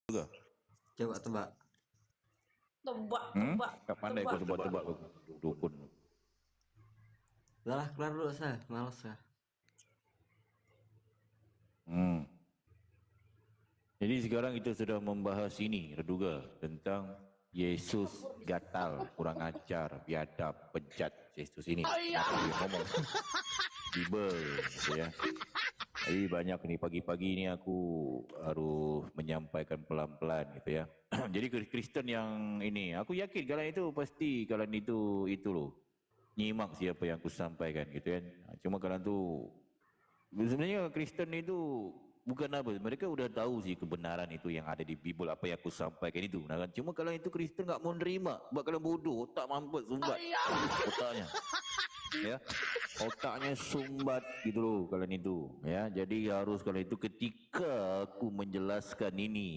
juga. Coba tebak. Gak pandai kau tebak-tebak dukun. Udah lah, keluar dulu saya, males ya. Jadi sekarang kita sudah membahas ini, Reduga, tentang Yesus gatal, kurang ajar, biadab, bejat. Yesus ini, kenapa dia ngomong Bible, gitu ya. Jadi banyak nih pagi-pagi ini aku harus menyampaikan pelan-pelan gitu ya. Jadi Kristen yang ini, aku yakin kalian itu pasti kalian itu loh nyimak siapa yang aku sampaikan gitu kan. Cuma kalian tuh sebenarnya Kristen itu bukan apa, mereka udah tahu sih kebenaran itu yang ada di Bible apa yang aku sampaikan itu. Nah kan, cuma kalian itu Kristen nggak mau nerima, buat kalian bodoh, otak mampet sumbat, otaknya, ya, otaknya sumbat gitu loh kalian itu, ya. Jadi harus kalian itu ketika aku menjelaskan ini,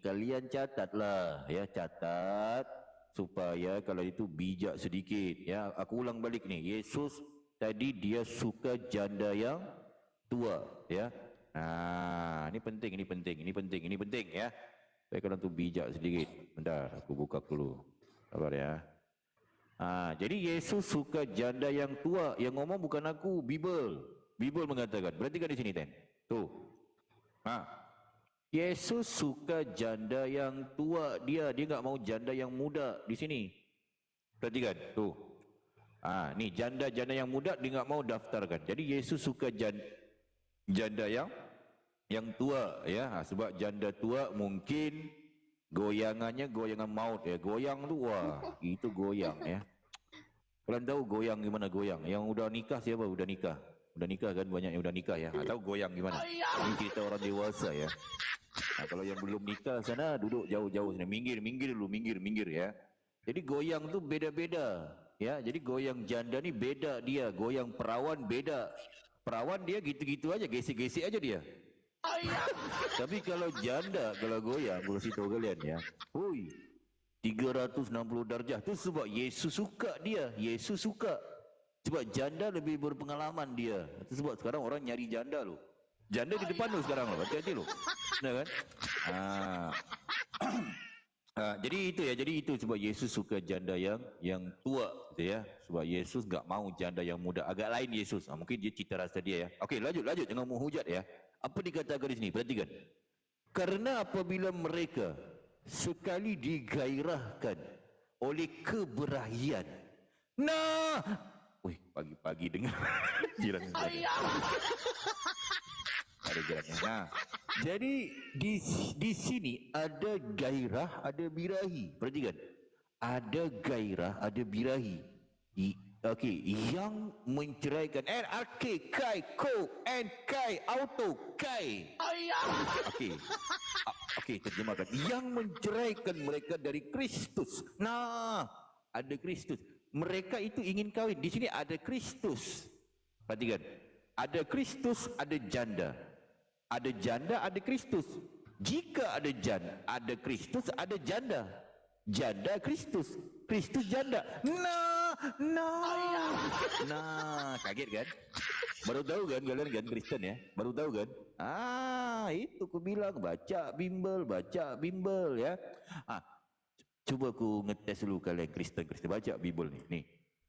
kalian catatlah, ya, catat supaya kalian itu bijak sedikit, ya. Aku ulang balik nih, Yesus tadi dia suka janda yang tua, ya. Nah, ini penting, ini penting, ini penting, ini penting, ya. Supaya kalian tuh bijak sedikit. Bentar, aku buka dulu. Sabar ya. Jadi Yesus suka janda yang tua. Yang ngomong bukan aku, Bible. Bible mengatakan. Perhatikan di sini, Ten. Tuh. Yesus suka janda yang tua. Dia nggak mau janda yang muda di sini. Perhatikan, tuh. Nih janda-janda yang muda dia nggak mau daftarkan. Jadi Yesus suka janda yang tua, ya. Sebab janda tua mungkin goyangannya goyangan maut, ya. Goyang tuh, wah, itu goyang, ya. Kalian tahu goyang gimana goyang? Yang udah nikah siapa? Udah nikah. Udah nikah kan, banyak yang udah nikah, ya. Tahu goyang gimana? Ini cerita orang dewasa, ya. Nah, kalau yang belum nikah sana duduk jauh-jauh sana. Minggir dulu, minggir, ya. Jadi goyang tuh beda-beda, ya. Jadi goyang janda nih beda dia, goyang perawan beda. Perawan dia gitu-gitu aja, gesek-gesek aja dia. Tapi kalau janda, kalau goyang, gue kasih tahu kalian, ya. Hui, 360 darjah tu sebab Yesus suka dia. Yesus suka. Sebab janda lebih berpengalaman dia. Itu sebab sekarang orang nyari janda loh. Janda di depan loh sekarang loh. Hati-hati loh. Nah kan? Jadi itu, ya. Jadi itu sebab Yesus suka janda yang tua, gitu ya. Sebab Yesus enggak mau janda yang muda. Agak lain Yesus. Mungkin dia cita rasa dia, ya. Okey, lanjut jangan menghujat, ya. Apa dikatakan di sini? Perhatikan. Karena apabila mereka sekali digairahkan oleh keberahian. Nah, wih, pagi-pagi dengar jiran ada jirannya. Nah, jadi di sini ada gairah, ada birahi. Perhatikan, ada gairah, ada birahi. Okey, yang menceraikan NRK, kai, ko, n, kai, auto, kai. Okey. Okey, terjemahkan. Yang menceraikan mereka dari Kristus. Nah, ada Kristus. Mereka itu ingin kawin. Di sini ada Kristus. Perhatikan. Ada Kristus, ada janda. Ada janda, ada Kristus. Jika ada Kristus, ada janda. Janda Kristus, Kristus janda. Nah, kaget kan? Baru tahu kan kalian kan Kristen, ya? Baru tahu kan? Itu aku bilang baca Bimbel, ya. Coba aku ngetes dulu kalian Kristen baca Bible nih. Nih.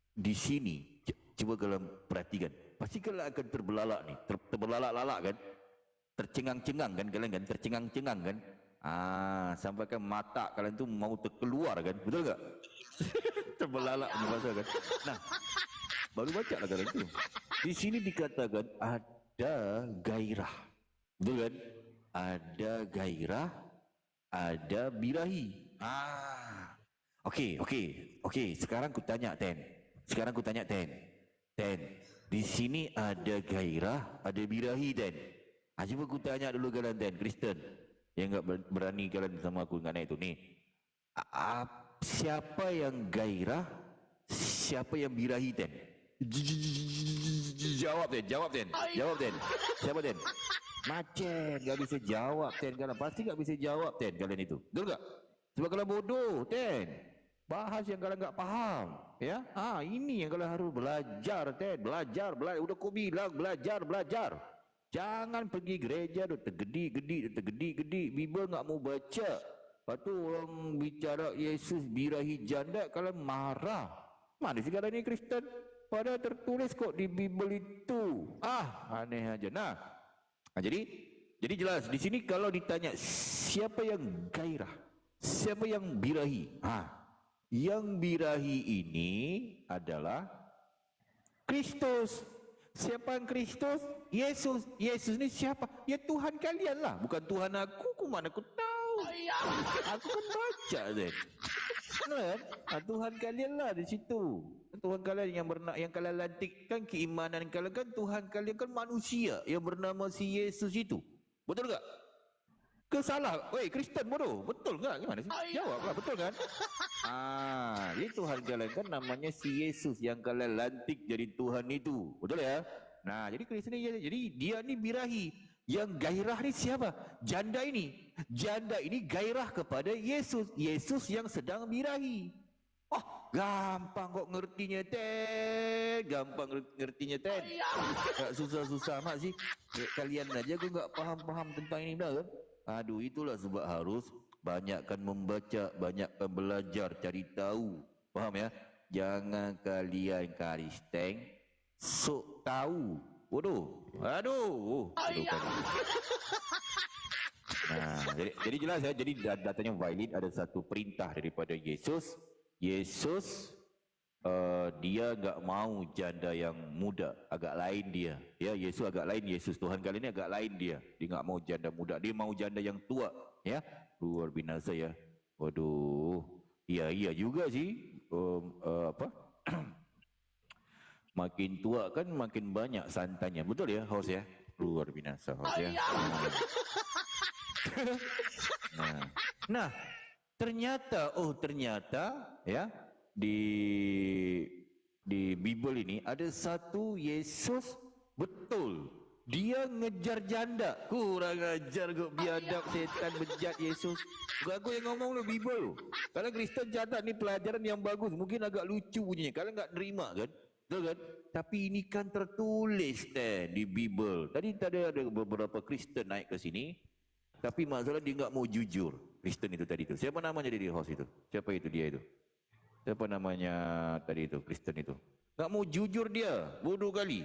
Di sini coba kalian perhatikan. Pasti kalian akan terbelalak nih, terbelalak-lalak kan? Tercengang-cengang kan kalian kan? Tercengang-cengang kan? Sampai kan mata kalian tuh mau terkeluar kan? Betul enggak? Terbelalak bahasa kan? Nah, baru baca lah kalian tuh. Di sini dikatakan ada gairah. Betul kan? Ada gairah, ada birahi. Okey. Sekarang ku tanya Ten. Ten, di sini ada gairah, ada birahi, Ten. Cuba ku tanya dulu kalian, Ten, Kristen. Yang enggak berani kalian sama aku enggak naik itu nih. Siapa yang gairah, siapa yang birahi, Ten? Jawab Ten. Siapa, Ten? Macet, gak bisa jawab, Ten. Kalian pasti gak bisa jawab, Ten, kalian itu. Betul gak? Sebab kalian bodoh, Ten. Bahas yang kalian gak paham, ya. Ini yang kalian harus belajar, Ten. Belajar. Udah kau bilang belajar. Jangan pergi gereja tu tergedi-gedi, Bibel tak mau baca. Lepas tu orang bicara Yesus birahi janda, kalian marah. Mana sekarang ni Kristen? Padahal tertulis kok di Bibel itu. Aneh aja. Nah, jadi jelas di sini kalau ditanya siapa yang gairah, siapa yang birahi? Yang birahi ini adalah Kristus. Siapa yang Kristus? Yesus. Yesus ni siapa? Ya Tuhan kalian lah, bukan Tuhan aku. Mana aku tahu? Aku kan baca kan. Tuhan kalian lah di situ. Tuhan kalian yang kalian lantikkan keimanan kalian kan, Tuhan kalian kan manusia yang bernama si Yesus itu. Betul tak? Ke salah? Weh, Kristen bodoh. Betul tak? Gimana sih? Jawablah, betul kan? Jadi Tuhan kalian kan namanya si Yesus yang kalian lantik jadi Tuhan itu. Betul ya? Nah, jadi Kristen ni, jadi dia ni birahi. Yang gairah ni siapa? Janda ini. Janda ini gairah kepada Yesus. Yesus yang sedang birahi. Gampang kok ngertinya, Ten. Gampang ngertinya, Ten. Tak susah-susah amat sih. Kalian aja kok tak faham-faham tentang ini dah kan? Aduh, itulah sebab harus banyakkan membaca, banyakkan belajar, cari tahu. Faham ya? Jangan kalian Kristen sok tahu. Bodoh. Aduh. Bodoh kan. Nah, jadi jelas ya. Jadi datanya valid, ada satu perintah daripada Yesus. Yesus dia enggak mau janda yang muda, agak lain dia. Ya, Yesus agak lain. Yesus Tuhan kali ini agak lain dia. Dia enggak mau janda muda, dia mau janda yang tua, ya. Luar binasa ya. Waduh. Iya juga sih. Makin tua kan makin banyak santannya. Betul ya, host ya? Luar binasa host ya. Nah, ternyata ya di Bible ini ada satu Yesus betul. Dia ngejar janda. Kurang ajar kok, biadab, setan, bejat Yesus. Aku yang ngomong lu Bible. Kalau Kristen catat ni pelajaran yang bagus, mungkin agak lucu bunyinya. Kalian enggak nerima kan? Betul kan? Tapi ini kan tertulis di Bible. Tadi ada beberapa Kristen naik ke sini, tapi masalah dia enggak mau jujur. Kristen itu tadi itu. Siapa namanya di host itu? Siapa itu dia itu? Siapa namanya tadi itu? Kristen itu. Enggak mau jujur dia. Bodoh kali.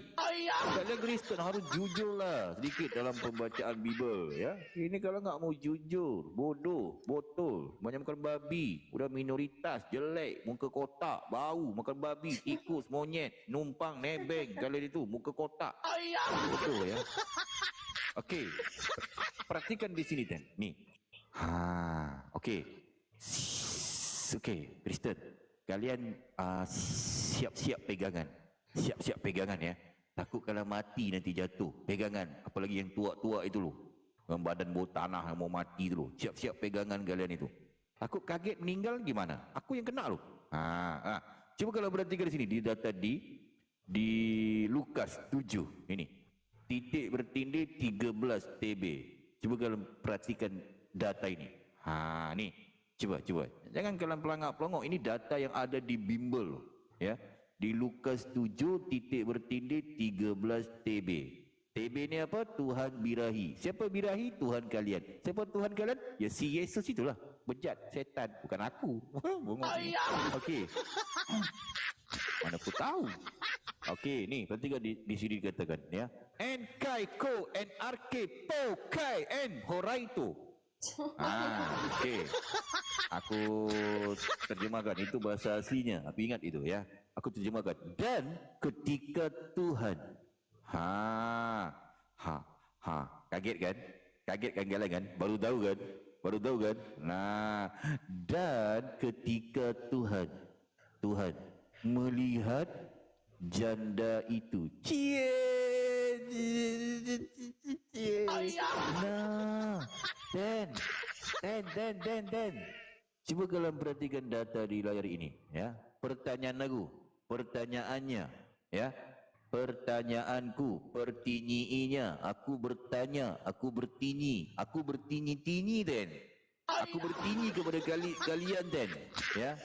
Kalian Kristen harus jujur lah sedikit dalam pembacaan Bible ya. Ini kalau enggak mau jujur, bodoh, botol, banyak makan babi, udah minoritas, jelek, muka kotak, bau, makan babi, tikus, monyet, numpang, nebeng, kalian itu muka kotak. Betul ya. Okey. Perhatikan di sini Ten. Nih. Okey. Okey, Kristen. Kalian siap-siap pegangan. Siap-siap pegangan ya. Takut kalau mati nanti jatuh. Pegangan. Apalagi yang tua-tua itu loh. Yang badan bau tanah yang mau mati itu loh. Siap-siap pegangan kalian itu. Takut kaget meninggal gimana? Aku yang kena loh. Coba kalau perhatikan di sini. Di data di Lukas 7. Ini. Titik bertindih 13 TB. Coba kalau perhatikan data ini. Nih. Coba. Jangan kalian pelangak-pelongok. Ini data yang ada di bimbel. Ya. Di Lukas 7 titik bertindih 13 TB. TB ni apa? Tuhan birahi. Siapa birahi? Tuhan kalian. Siapa Tuhan kalian? Ya si Yesus itulah. Bejat, setan. Bukan aku. Okey. Mana aku tahu. Okey, ni perhatikan di sini dikatakan ya. En kai ko en arke po kai en horaito. Okey. Aku terjemahkan, itu bahasa aslinya. Tapi ingat itu ya. Aku terjemahkan. Dan ketika Tuhan. Kaget kan? Kaget kan kalian kan? Baru tahu kan? Nah, dan ketika Tuhan melihat janda itu. Nah, Dan. Cuba kalian perhatikan data di layar ini ya. Pertanyaannya ya. Pertanyaanku, pertinyiinya, aku bertanya, aku bertinyi Dan. Aku bertinyi kepada kalian Dan ya.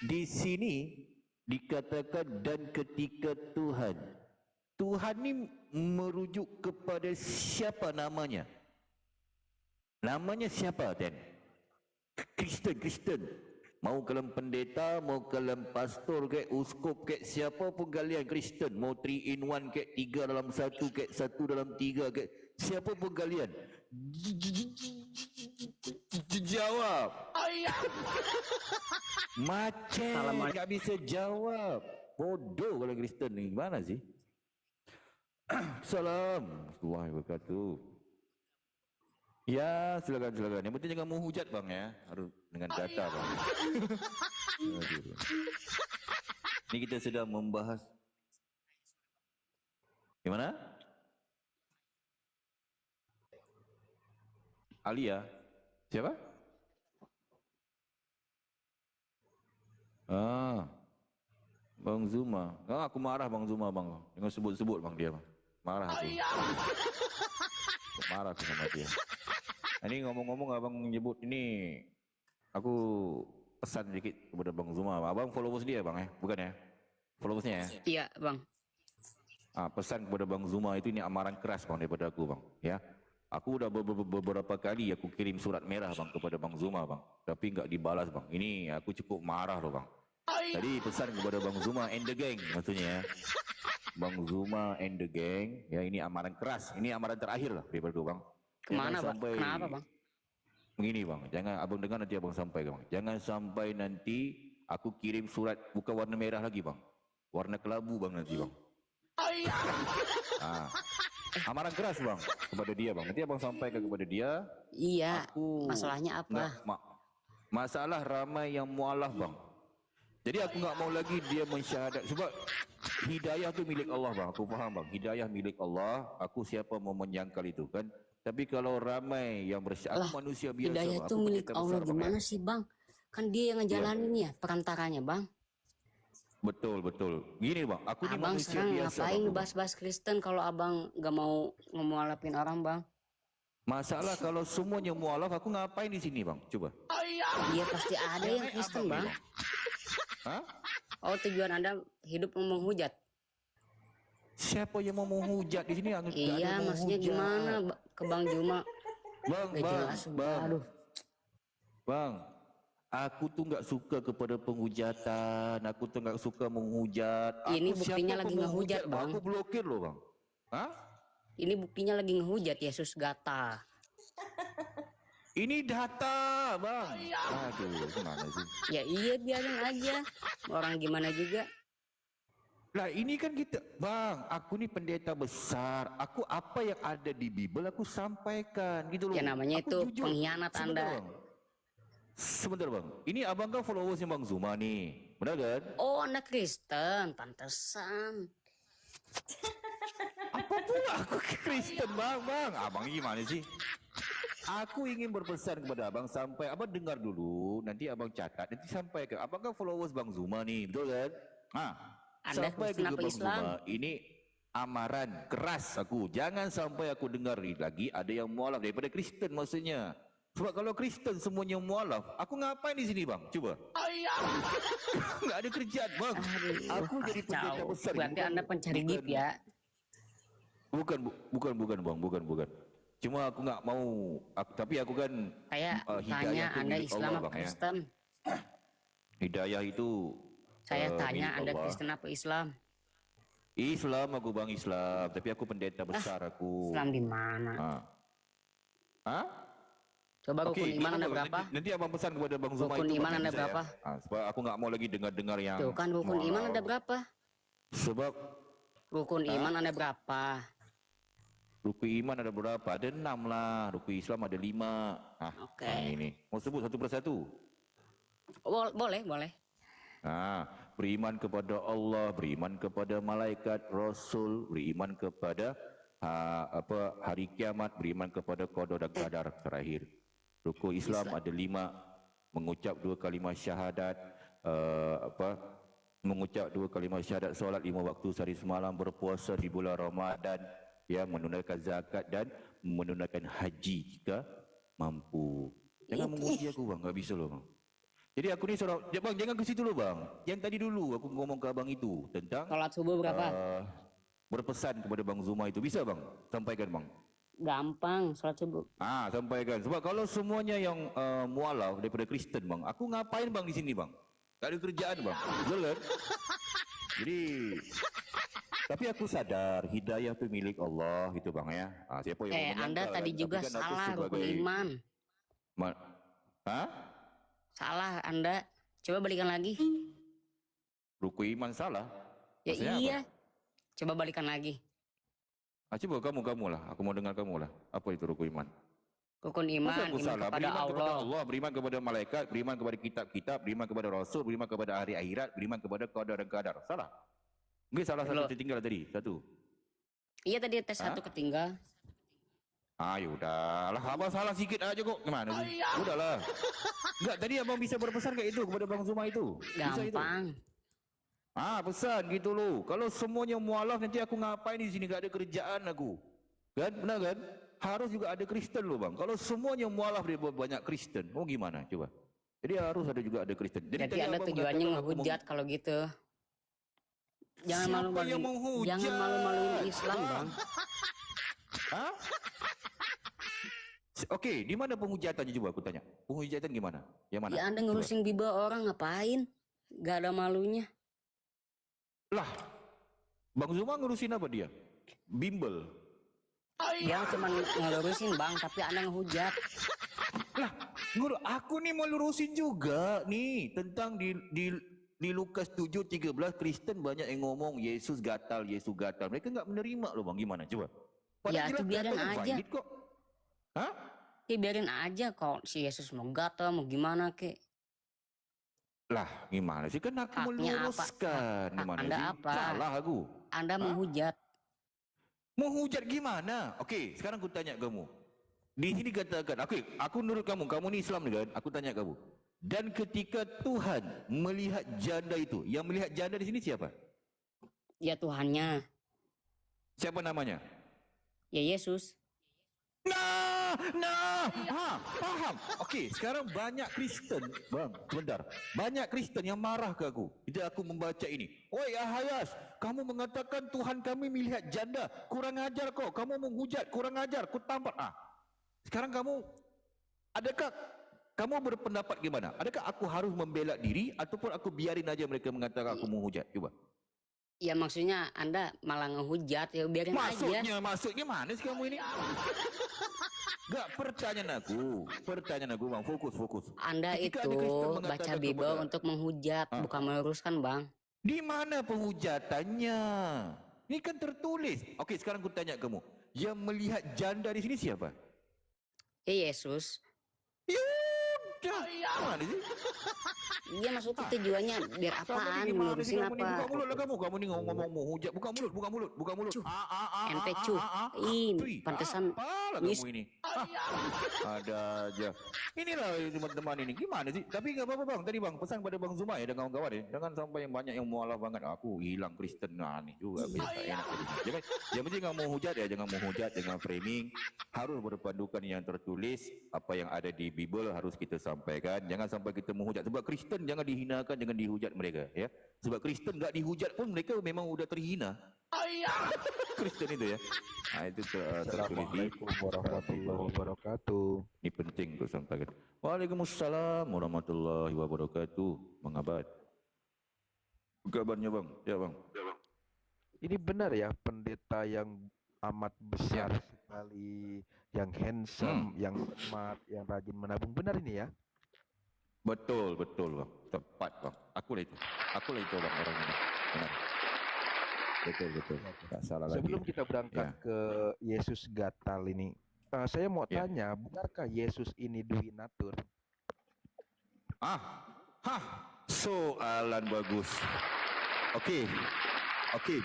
Di sini dikatakan dan ketika Tuhan Tuhan ni merujuk kepada siapa namanya? Namanya siapa, Ten? Kristen. Mau kalian pendeta, mau kalian pastor ke, uskup ke, siapa pun kalian Kristen. Mau 3 in 1 ke, 3 dalam 1 ke, 1 dalam 3 ke, siapa pun kalian. Jawab. Macam tak bisa jawab. Bodoh kalau Kristen ni. Gimana sih? Salam. Warahmatullahi wabarakatuh. Ya, silakan. Yang penting jangan menghujat bang ya. Harus dengan data bang. Aduh. Ini kita sedang membahas. Gimana? Alia. Siapa? Bang Zuma. Aku marah Bang Zuma bang. Jangan sebut-sebut bang dia bang. Marah aku. Marah aku sama dia. Ini ngomong-ngomong abang menyebut ini, aku pesan sedikit kepada Bang Zuma. Abang followers dia bang bukan ya? Followersnya ya? Iya bang. Pesan kepada Bang Zuma itu ini amaran keras bang daripada aku bang. Ya, aku udah beberapa kali aku kirim surat merah bang kepada Bang Zuma bang, tapi nggak dibalas bang. Ini aku cukup marah loh bang. Jadi pesan kepada Bang Zuma and the gang maksudnya ya. Bang Zuma and the gang, ya ini amaran keras. Ini amaran terakhir lah daripada aku bang. Kemana bang? Kenapa bang? Begini bang, jangan abang dengar nanti abang sampai bang. Jangan sampai nanti aku kirim surat bukan warna merah lagi bang, warna kelabu bang nanti bang. Amaran keras bang kepada dia bang. Nanti abang sampaikan kepada dia. Iya. Masalahnya apa? Masalah ramai yang mualaf bang. Jadi aku nggak mau lagi dia mensyahadat sebab hidayah tu milik Allah bang. Aku faham bang. Hidayah milik Allah. Aku siapa mau menyangkal itu kan. Tapi kalau ramai yang bersyahadat, aku manusia biasa. Hidayah itu milik Allah gimana sih bang? Kan dia yang ngejalanin ya perantaranya bang. Betul. Gini bang, aku ni abang manusia sekarang biasa. Ngapain bahas-bahas Kristen kalau abang gak mau ngemualafin orang bang? Masalah kalau semuanya mualaf, aku ngapain di sini bang? Coba. Iya pasti ada yang Kristen bang. Hah? Oh tujuan anda hidup menghujat? Siapa yang mau menghujat di sini? Iya maksudnya gimana ke Bang Zuma? Bang, aku tuh nggak suka kepada penghujatan. Aku tuh nggak suka menghujat. Ini buktinya lagi ngehujat bang. Aku blokir loh bang. Hah? Ini buktinya lagi ngehujat Yesus Gata. Ini data bang. Aduh, gimana sih? Ya iya biarin aja. Orang gimana juga. Lah ini kan kita, bang, aku ni pendeta besar. Aku apa yang ada di Bible aku sampaikan gitu loh. Ya namanya aku itu jujur. Pengkhianat Anda. Bang. Sebentar bang, ini abang kan followersnya Bang Zuma nih, benar kan? Oh Anda Kristen, pantesan. Apa pula aku Kristen bang? Abang gimana sih? Aku ingin berpesan kepada abang sampai abang dengar dulu, nanti abang catat, nanti sampai ke abang kan followers Bang Zuma nih, betul kan? Anda sampai ke Bang Zuma, ini amaran keras aku. Jangan sampai aku dengar lagi ada yang mualaf daripada Kristen maksudnya. Sebab kalau Kristen semuanya mualaf, aku ngapain di sini bang? Coba. Nggak ada kerjaan bang. Aku jadi pendeta besar. Berarti Anda pencari gift ya? Bukan bang. Cuma aku nggak mau. Tapi aku kan. Kayak tanya Anda Islam apa Kristen? Hidayah itu. Saya tanya Anda Kristen apa Islam? Islam aku bang Islam. Tapi aku pendeta besar aku. Islam di mana? Coba rukun iman Anda berapa? Nanti abang pesan kepada Bang Zuma rukun itu. Iman Anda berapa? Sebab aku nggak mau lagi dengar yang. Tuh kan rukun iman Anda berapa? Sebab. Rukun iman Anda berapa? Rukun iman ada berapa? Ada 6 lah. Rukun Islam ada 5. Oke. Ini. Mau sebut satu persatu? Boleh. Beriman kepada Allah, beriman kepada malaikat, Rasul, beriman kepada hari kiamat, beriman kepada qada dan qadar terakhir. Rukun Islam ada 5, mengucap 2 kalimah syahadat, mengucap 2 kalimah syahadat, solat 5 waktu sehari semalam, berpuasa di bulan Ramadan, ya, menunaikan zakat dan menunaikan haji jika mampu. Jangan menguji aku bang, nggak bisa loh bang. Jadi aku ni seorang, bang jangan ke situ dulu bang. Yang tadi dulu aku ngomong ke abang itu tentang salat subuh berapa? berpesan kepada Bang Zuma itu? Bisa bang? Sampaikan bang. Gampang sholat subuh. Sampaikan. Sebab kalau semuanya yang mualaf daripada Kristen bang, aku ngapain bang di sini bang? Tak ada kerjaan bang. Betul kan? Jadi, tapi aku sadar hidayah itu milik Allah gitu bang ya. Siapa yang Anda menyangkal tadi kan? juga Tapi kan aku salah rukun sebagai iman. Hah? Salah Anda. Coba balikan lagi. Rukun iman salah? Ya Maksudnya iya. apa? Coba balikan lagi. Coba kamu lah. Aku mau dengar kamu lah. Apa itu rukun iman? Rukun Masa iman, aku iman salah? kepada Beriman kepada Allah. Allah, beriman kepada malaikat, beriman kepada kitab-kitab, beriman kepada Rasul, beriman kepada hari akhirat, beriman kepada qadar dan qadar. Salah? Mungkin salah satu tertinggal tadi. Satu. Iya tadi tes satu ketinggal. Yaudah lah, abang salah sikit aja kok. Gimana sih? Udahlah. Enggak, tadi abang bisa berpesan kayak itu kepada Bang Zuma itu. Bisa itu. Gampang. Pesan gitu loh. Kalau semuanya mualaf nanti aku ngapain di sini? Gak ada kerjaan aku. Kan? Benar kan? Harus juga ada Kristen loh bang. Kalau semuanya mualaf dia banyak Kristen, gimana coba? Jadi harus ada juga ada Kristen. Jadi Anda tujuannya ngehujat kalau gitu. Jangan malu-maluin. Jangan malu-maluin Islam bang. Hah? Oke, di mana penghujatan coba aku tanya? Penghujatan gimana? Yang mana? Ya Anda ngurusin bimbel orang ngapain? Gak ada malunya. Lah, Bang Zuma ngurusin apa dia? Bimbel. Dia cuma ngelurusin bang, tapi Anda ngehujat. Lah, aku nih mau lurusin juga nih tentang di Lukas 7:13 Kristen banyak yang ngomong Yesus gatal, Yesus gatal. Mereka nggak menerima loh bang, gimana coba? Ya itu biarin aja. Kok. Hah? Ya biarin aja kok si Yesus mau gatal mau gimana kek. Lah gimana sih, kan aku meluruskan. Gimana Anda sih? apa? Salah aku. Anda menghujat. Menghujat gimana? Oke, sekarang aku tanya kamu. Di sini katakan, aku nurut kamu ni Islam kan? Aku tanya kamu. Dan ketika Tuhan melihat janda itu, yang melihat janda di sini siapa? Ya Tuhannya. Siapa namanya? Ya Yesus. Paham. Okey, sekarang banyak Kristen, bang, sebentar. Banyak Kristen yang marah ke aku. Bila aku membaca ini. Oi Ahayas, kamu mengatakan Tuhan kami melihat janda. Kurang ajar kau. Kamu menghujat, kurang ajar. Ku tampar. Sekarang adakah kamu berpendapat gimana? Adakah aku harus membela diri ataupun aku biarin aja mereka mengatakan aku menghujat? Coba. Ya maksudnya Anda malah ngehujat, ya biarin aja. Maksudnya mana sih kamu ini? Enggak, pertanyaan aku bang, fokus. Anda Ketika itu baca Bible untuk menghujat, bukan meluruskan bang. Di mana penhujatannya? Ini kan tertulis. Okey, sekarang aku tanya kamu, yang melihat janda di sini siapa? Ya Yesus. Yaudah, mana sih? Iya maksudnya tujuannya biar apaan, melurusin apa? Buka mulut lah kamu ni ngomong hujat. Buka mulut. Ente cu. Ini pantesan kamu ini. Ada aja. Inilah teman-teman ini. Gimana sih? Tapi enggak apa-apa bang. Tadi bang pesan pada Bang Zuma ya dan kawan-kawan ya. Jangan sampai yang banyak yang mualaf banget. Aku hilang Kristen. Nih juga tak enak. Jangan, yang penting enggak mau hujat ya, jangan mau hujat, jangan framing. Harus berpandukan yang tertulis, apa yang ada di Bible harus kita sampaikan. Jangan sampai kita menghujat. Sebab Kristen jangan dihinakan, jangan dihujat mereka ya. Sebab Kristen enggak dihujat pun mereka memang sudah terhina. Kristen itu ya. Itu Assalamualaikum warahmatullahi wabarakatuh. Ini penting untuk sampaikan. Waalaikumsalam warahmatullahi wabarakatuh. Mengabat. Kabarnya bang? Ya bang. Ini benar ya pendeta yang amat besar sekali, yang handsome, yang smart, yang rajin menabung. Benar ini ya? Betul bang. Tepat bang. Akulah itu bang orang ini. Benar. Betul. Tak salah lagi. Sebelum kita berangkat ke Yesus gatal ini, saya mau tanya, benarkah Yesus ini dominatur? Soalan bagus. Okey,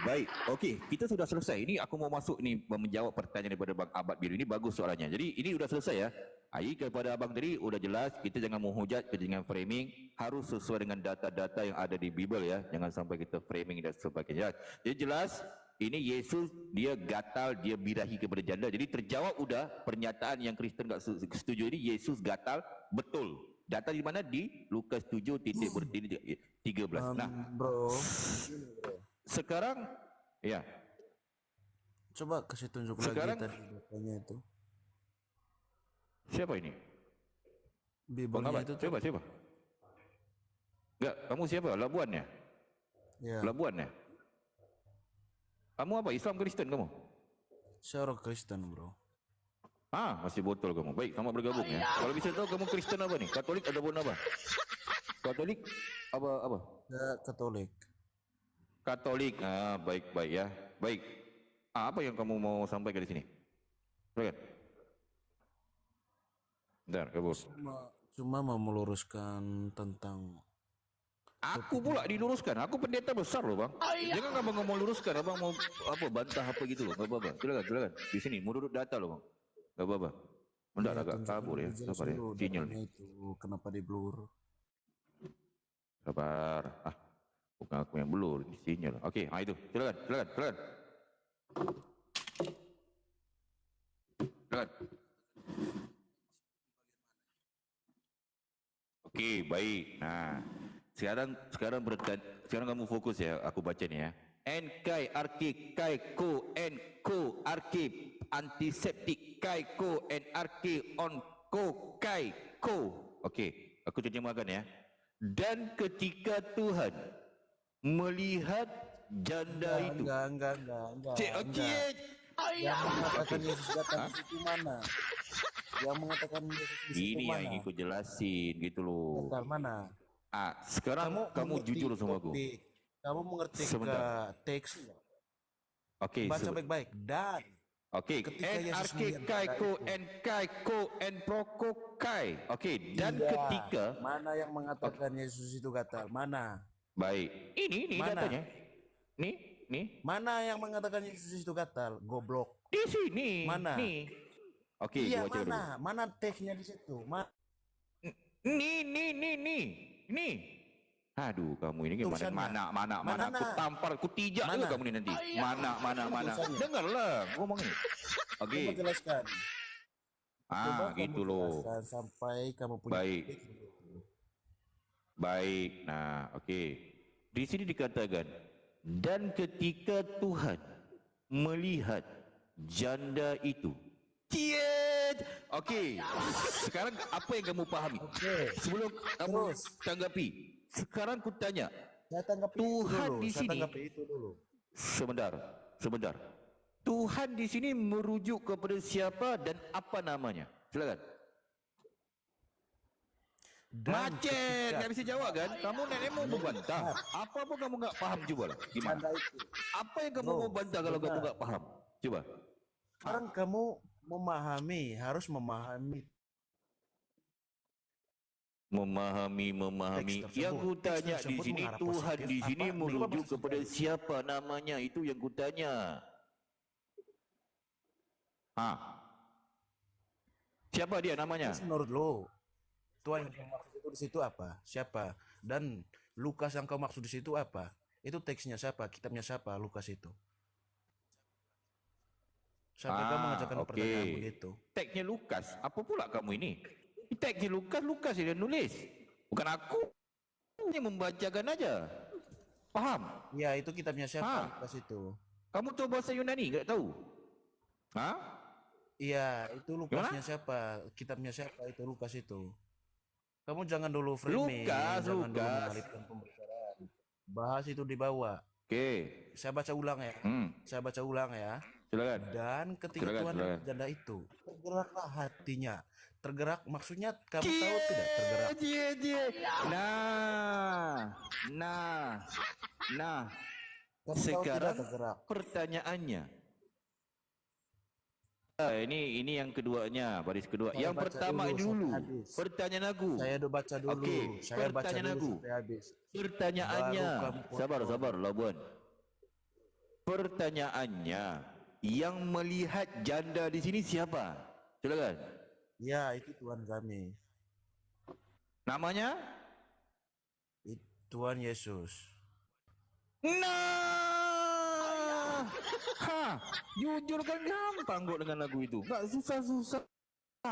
baik. Okey, kita sudah selesai. Ini aku mau masuk ni menjawab pertanyaan daripada Bang Abad Biru. Ini bagus soalannya. Jadi ini sudah selesai ya. Kepada abang tadi sudah jelas, kita jangan menghujat, kita jangan framing, harus sesuai dengan data-data yang ada di Bible ya. Jangan sampai kita framing dan sebagainya. Jadi jelas ini Yesus dia gatal, dia birahi kepada janda. Jadi terjawab udah pernyataan yang Kristen tak setuju ini, Yesus gatal, betul. Data di mana? Di Lukas 7:13. Nah, Bro. sekarang ya. Coba kasih tunjuk Sekarang- lagi tadi bapaknya itu. Siapa ini? Bang Bibolnya Abad, itu tuh. siapa? Enggak, kamu siapa? Labuannya? Ya, Labuannya? Kamu apa? Islam Kristen kamu? saya orang Kristen, bro. Ah, masih botol kamu. Baik, selamat bergabung ya. Kalau bisa tahu kamu Kristen apa nih? Katolik ataupun apa? Katolik apa? Saya Katolik. Katolik. Ah, baik ya. Baik. Ah, apa yang kamu mau sampaikan di sini? Silakan. Bentar, kabur. Cuma mau meluruskan tentang Aku pula diluruskan. Aku pendeta besar loh, Bang. Jangan abang ngomong luruskan, abang mau apa bantah apa gitu loh. Enggak apa-apa. Silakan. Di sini mau duduk data loh, Bang. Enggak apa-apa. Bentar agak tunjuk kabur ya. dulu, Sabar ya. dulu Sinyal. datanya itu kenapa di blur? Sabar. Ah, bukan aku yang blur, ini sinyal. Oke, itu. Silakan. Silakan. Oke, baik. Nah, sekarang kamu fokus ya. Aku baca nih ya. Enkai arki kai ko enko arki antiseptik kai ko en arki on ko kai ko. Oke, aku terjemahkan ya. Dan ketika Tuhan melihat janda itu. Enggak. Cik, Yang mengatakan Yesus datang di situ mana? Yang mengatakan Yesus di situ Ini mana? yang ingin ku jelasin gitu loh. Datang mana? Ah, sekarang kamu mengerti jujur sama aku. topik. Kamu mengerti ke Sebentar. teksnya. Oke, Baca baik-baik. Dan Oke, ketika en Yesus arke melihat kai janda ko itu. en kai ko en proko kai. Oke, dan iya, ketika mana yang mengatakan Yesus itu gatal? Mana? baik. Ini Mana? datanya. Nih. Mana yang mengatakan Yesus itu gatal? Goblok. Di sini. Mana? Nih. Oke, Iya, gua baca dulu. mana? Mana teksnya di situ? Nih. Aduh, kamu ini gimana? Tulisannya. Mana? Mana, Aku nak? tampar, aku tijak Mana? juga kamu ini nanti. Mana? tulisannya? Dengarlah ngomongnya. Oke. Coba jelaskan. Coba kamu Gitu loh. jelaskan sampai kamu punya Baik. teks begitu. Baik. Nah, oke. Di sini dikatakan, dan ketika Tuhan melihat janda itu. Ciet. Oke. Sekarang apa yang kamu pahami? Oke. Sebelum kamu Terus. tanggapi, sekarang ku tanya. Saya tanggapi Tuhan itu dulu. di Saya sini. tanggapi itu dulu. Sebentar. Tuhan di sini merujuk kepada siapa dan apa namanya? Silakan. Macet, nggak bisa jawab kan? Kamu nenek mau membantah. Apa kamu nggak paham, coba lah. Gimana? Janda itu. Apa yang kamu mau bantah kalau kamu nggak paham? Coba. Sekarang kamu harus memahami Memahami. Teks tersebut. Yang ku tanya Teks di tersebut sini, mengarah Tuhan positif di sini apa? merujuk Coba kepada positif. siapa namanya? Itu yang ku tanya. Siapa dia namanya? Terus menurut lo, Tuhan yang kau maksud itu di situ apa? Siapa? Dan Lukas yang kau maksud di situ apa? Itu teksnya siapa? Kitabnya siapa? Lukas itu. Sampai kamu mengajarkan oke. pertanyaan begitu. Teksnya Lukas. Apa pula kamu ini? Teksnya Lukas yang nulis. Bukan aku. Yang membacakan aja. Paham? Ya, itu kitabnya siapa? Lukas itu. Kamu tahu bahasa Yunani? Enggak tahu? Iya, itu Lukasnya siapa? Kitabnya siapa itu Lukas itu? Kamu jangan dulu framing, Lukas. dulu mengalihkan pembicaraan. Bahas itu di bawah. Oke. Saya baca ulang ya. Saya baca ulang ya. Silakan. Dan ketika Silakan, Tuhan silakan. janda itu, tergeraklah hatinya. Tergerak maksudnya kamu tahu tidak tergerak? Nah. Kamu tahu tidak Sekarang tergerak? pertanyaannya. Ini yang keduanya, baris kedua. Saya Yang baca pertama dulu dulu. sampai habis. Pertanyaan aku. Saya udah baca dulu. Oke, Saya baca pertanyaan dulu aku. sampai habis. Pertanyaannya. Baru kamu potong. Sabar, Labuan. Pertanyaannya, yang melihat janda di sini siapa? Silakan. Ya, itu Tuhan kami. Namanya? Tuhan Yesus. Nah, jujur kan gampang kok dengan lagu itu, nggak susah-susah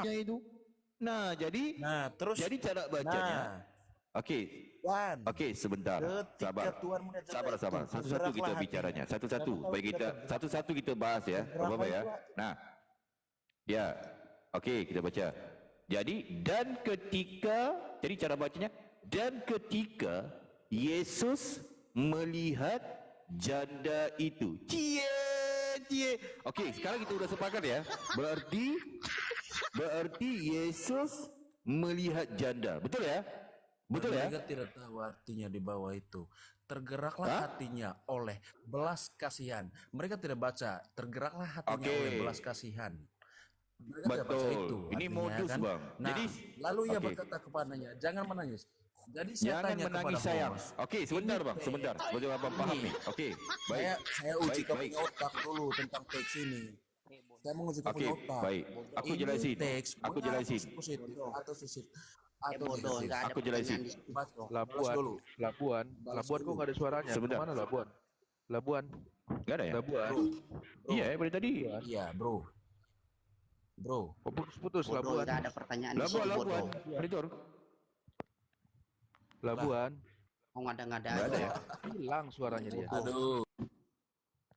itu. Nah, jadi Nah, terus cara bacanya, Okey. Wan, Okey, sebentar. ketika Sabar. Tuhan melihat janda Sabar, itu, sabar. Satu-satu bergeraklah kita hatinya. bicaranya. Satu-satu. Dan Baik kita tahu satu-satu kita bahas ya. Apa-apa ya. Nah. Ya. Okey, kita baca. Jadi dan ketika, jadi cara bacanya, dan ketika Yesus melihat janda itu. Cie. Okey, sekarang kita sudah sepakat ya. Berarti Yesus melihat janda. Betul ya? Betul ya? Mereka tidak tahu artinya di bawah itu. Tergeraklah hatinya oleh belas kasihan. Mereka tidak baca. Tergeraklah hatinya Oke. oleh belas kasihan. Mereka tidak baca Betul. itu. Ini artinya, modus, kan? Bang. Nah, Jadi, lalu ia oke. berkata kepadanya, jangan menangis. Jadi saya Jangan tanya menangis kepada sayang. bos. Okey, sebentar Ini bang, sebentar. Betul abang paham nih. Okey, baik. Saya uji Baik, kau baik. punya otak dulu tentang teks ini. Saya menguji kau Okey, punya otak. baik. Aku Ini jelasin. teks Aku benar jelasin. positif atau positif atau bodoh, negatif. nggak ada Aku jelasin. pertanyaan di situ. Balas Labuan, dulu. Labuan, Balas Labuan kok dulu. nggak ada suaranya? Sebentar. Kemana Labuan? Labuan, Enggak ada ya? Labuan. Iya, dari tadi. Iya, bro. Bro, Kok putus-putus Bodoh, Labuan? nggak ada pertanyaan di Labuan, situ, Labuan. bodoh. Editor. Labuan, Oh, nggak ada Nggak ada aja. ya? hilang suaranya dia. aduh.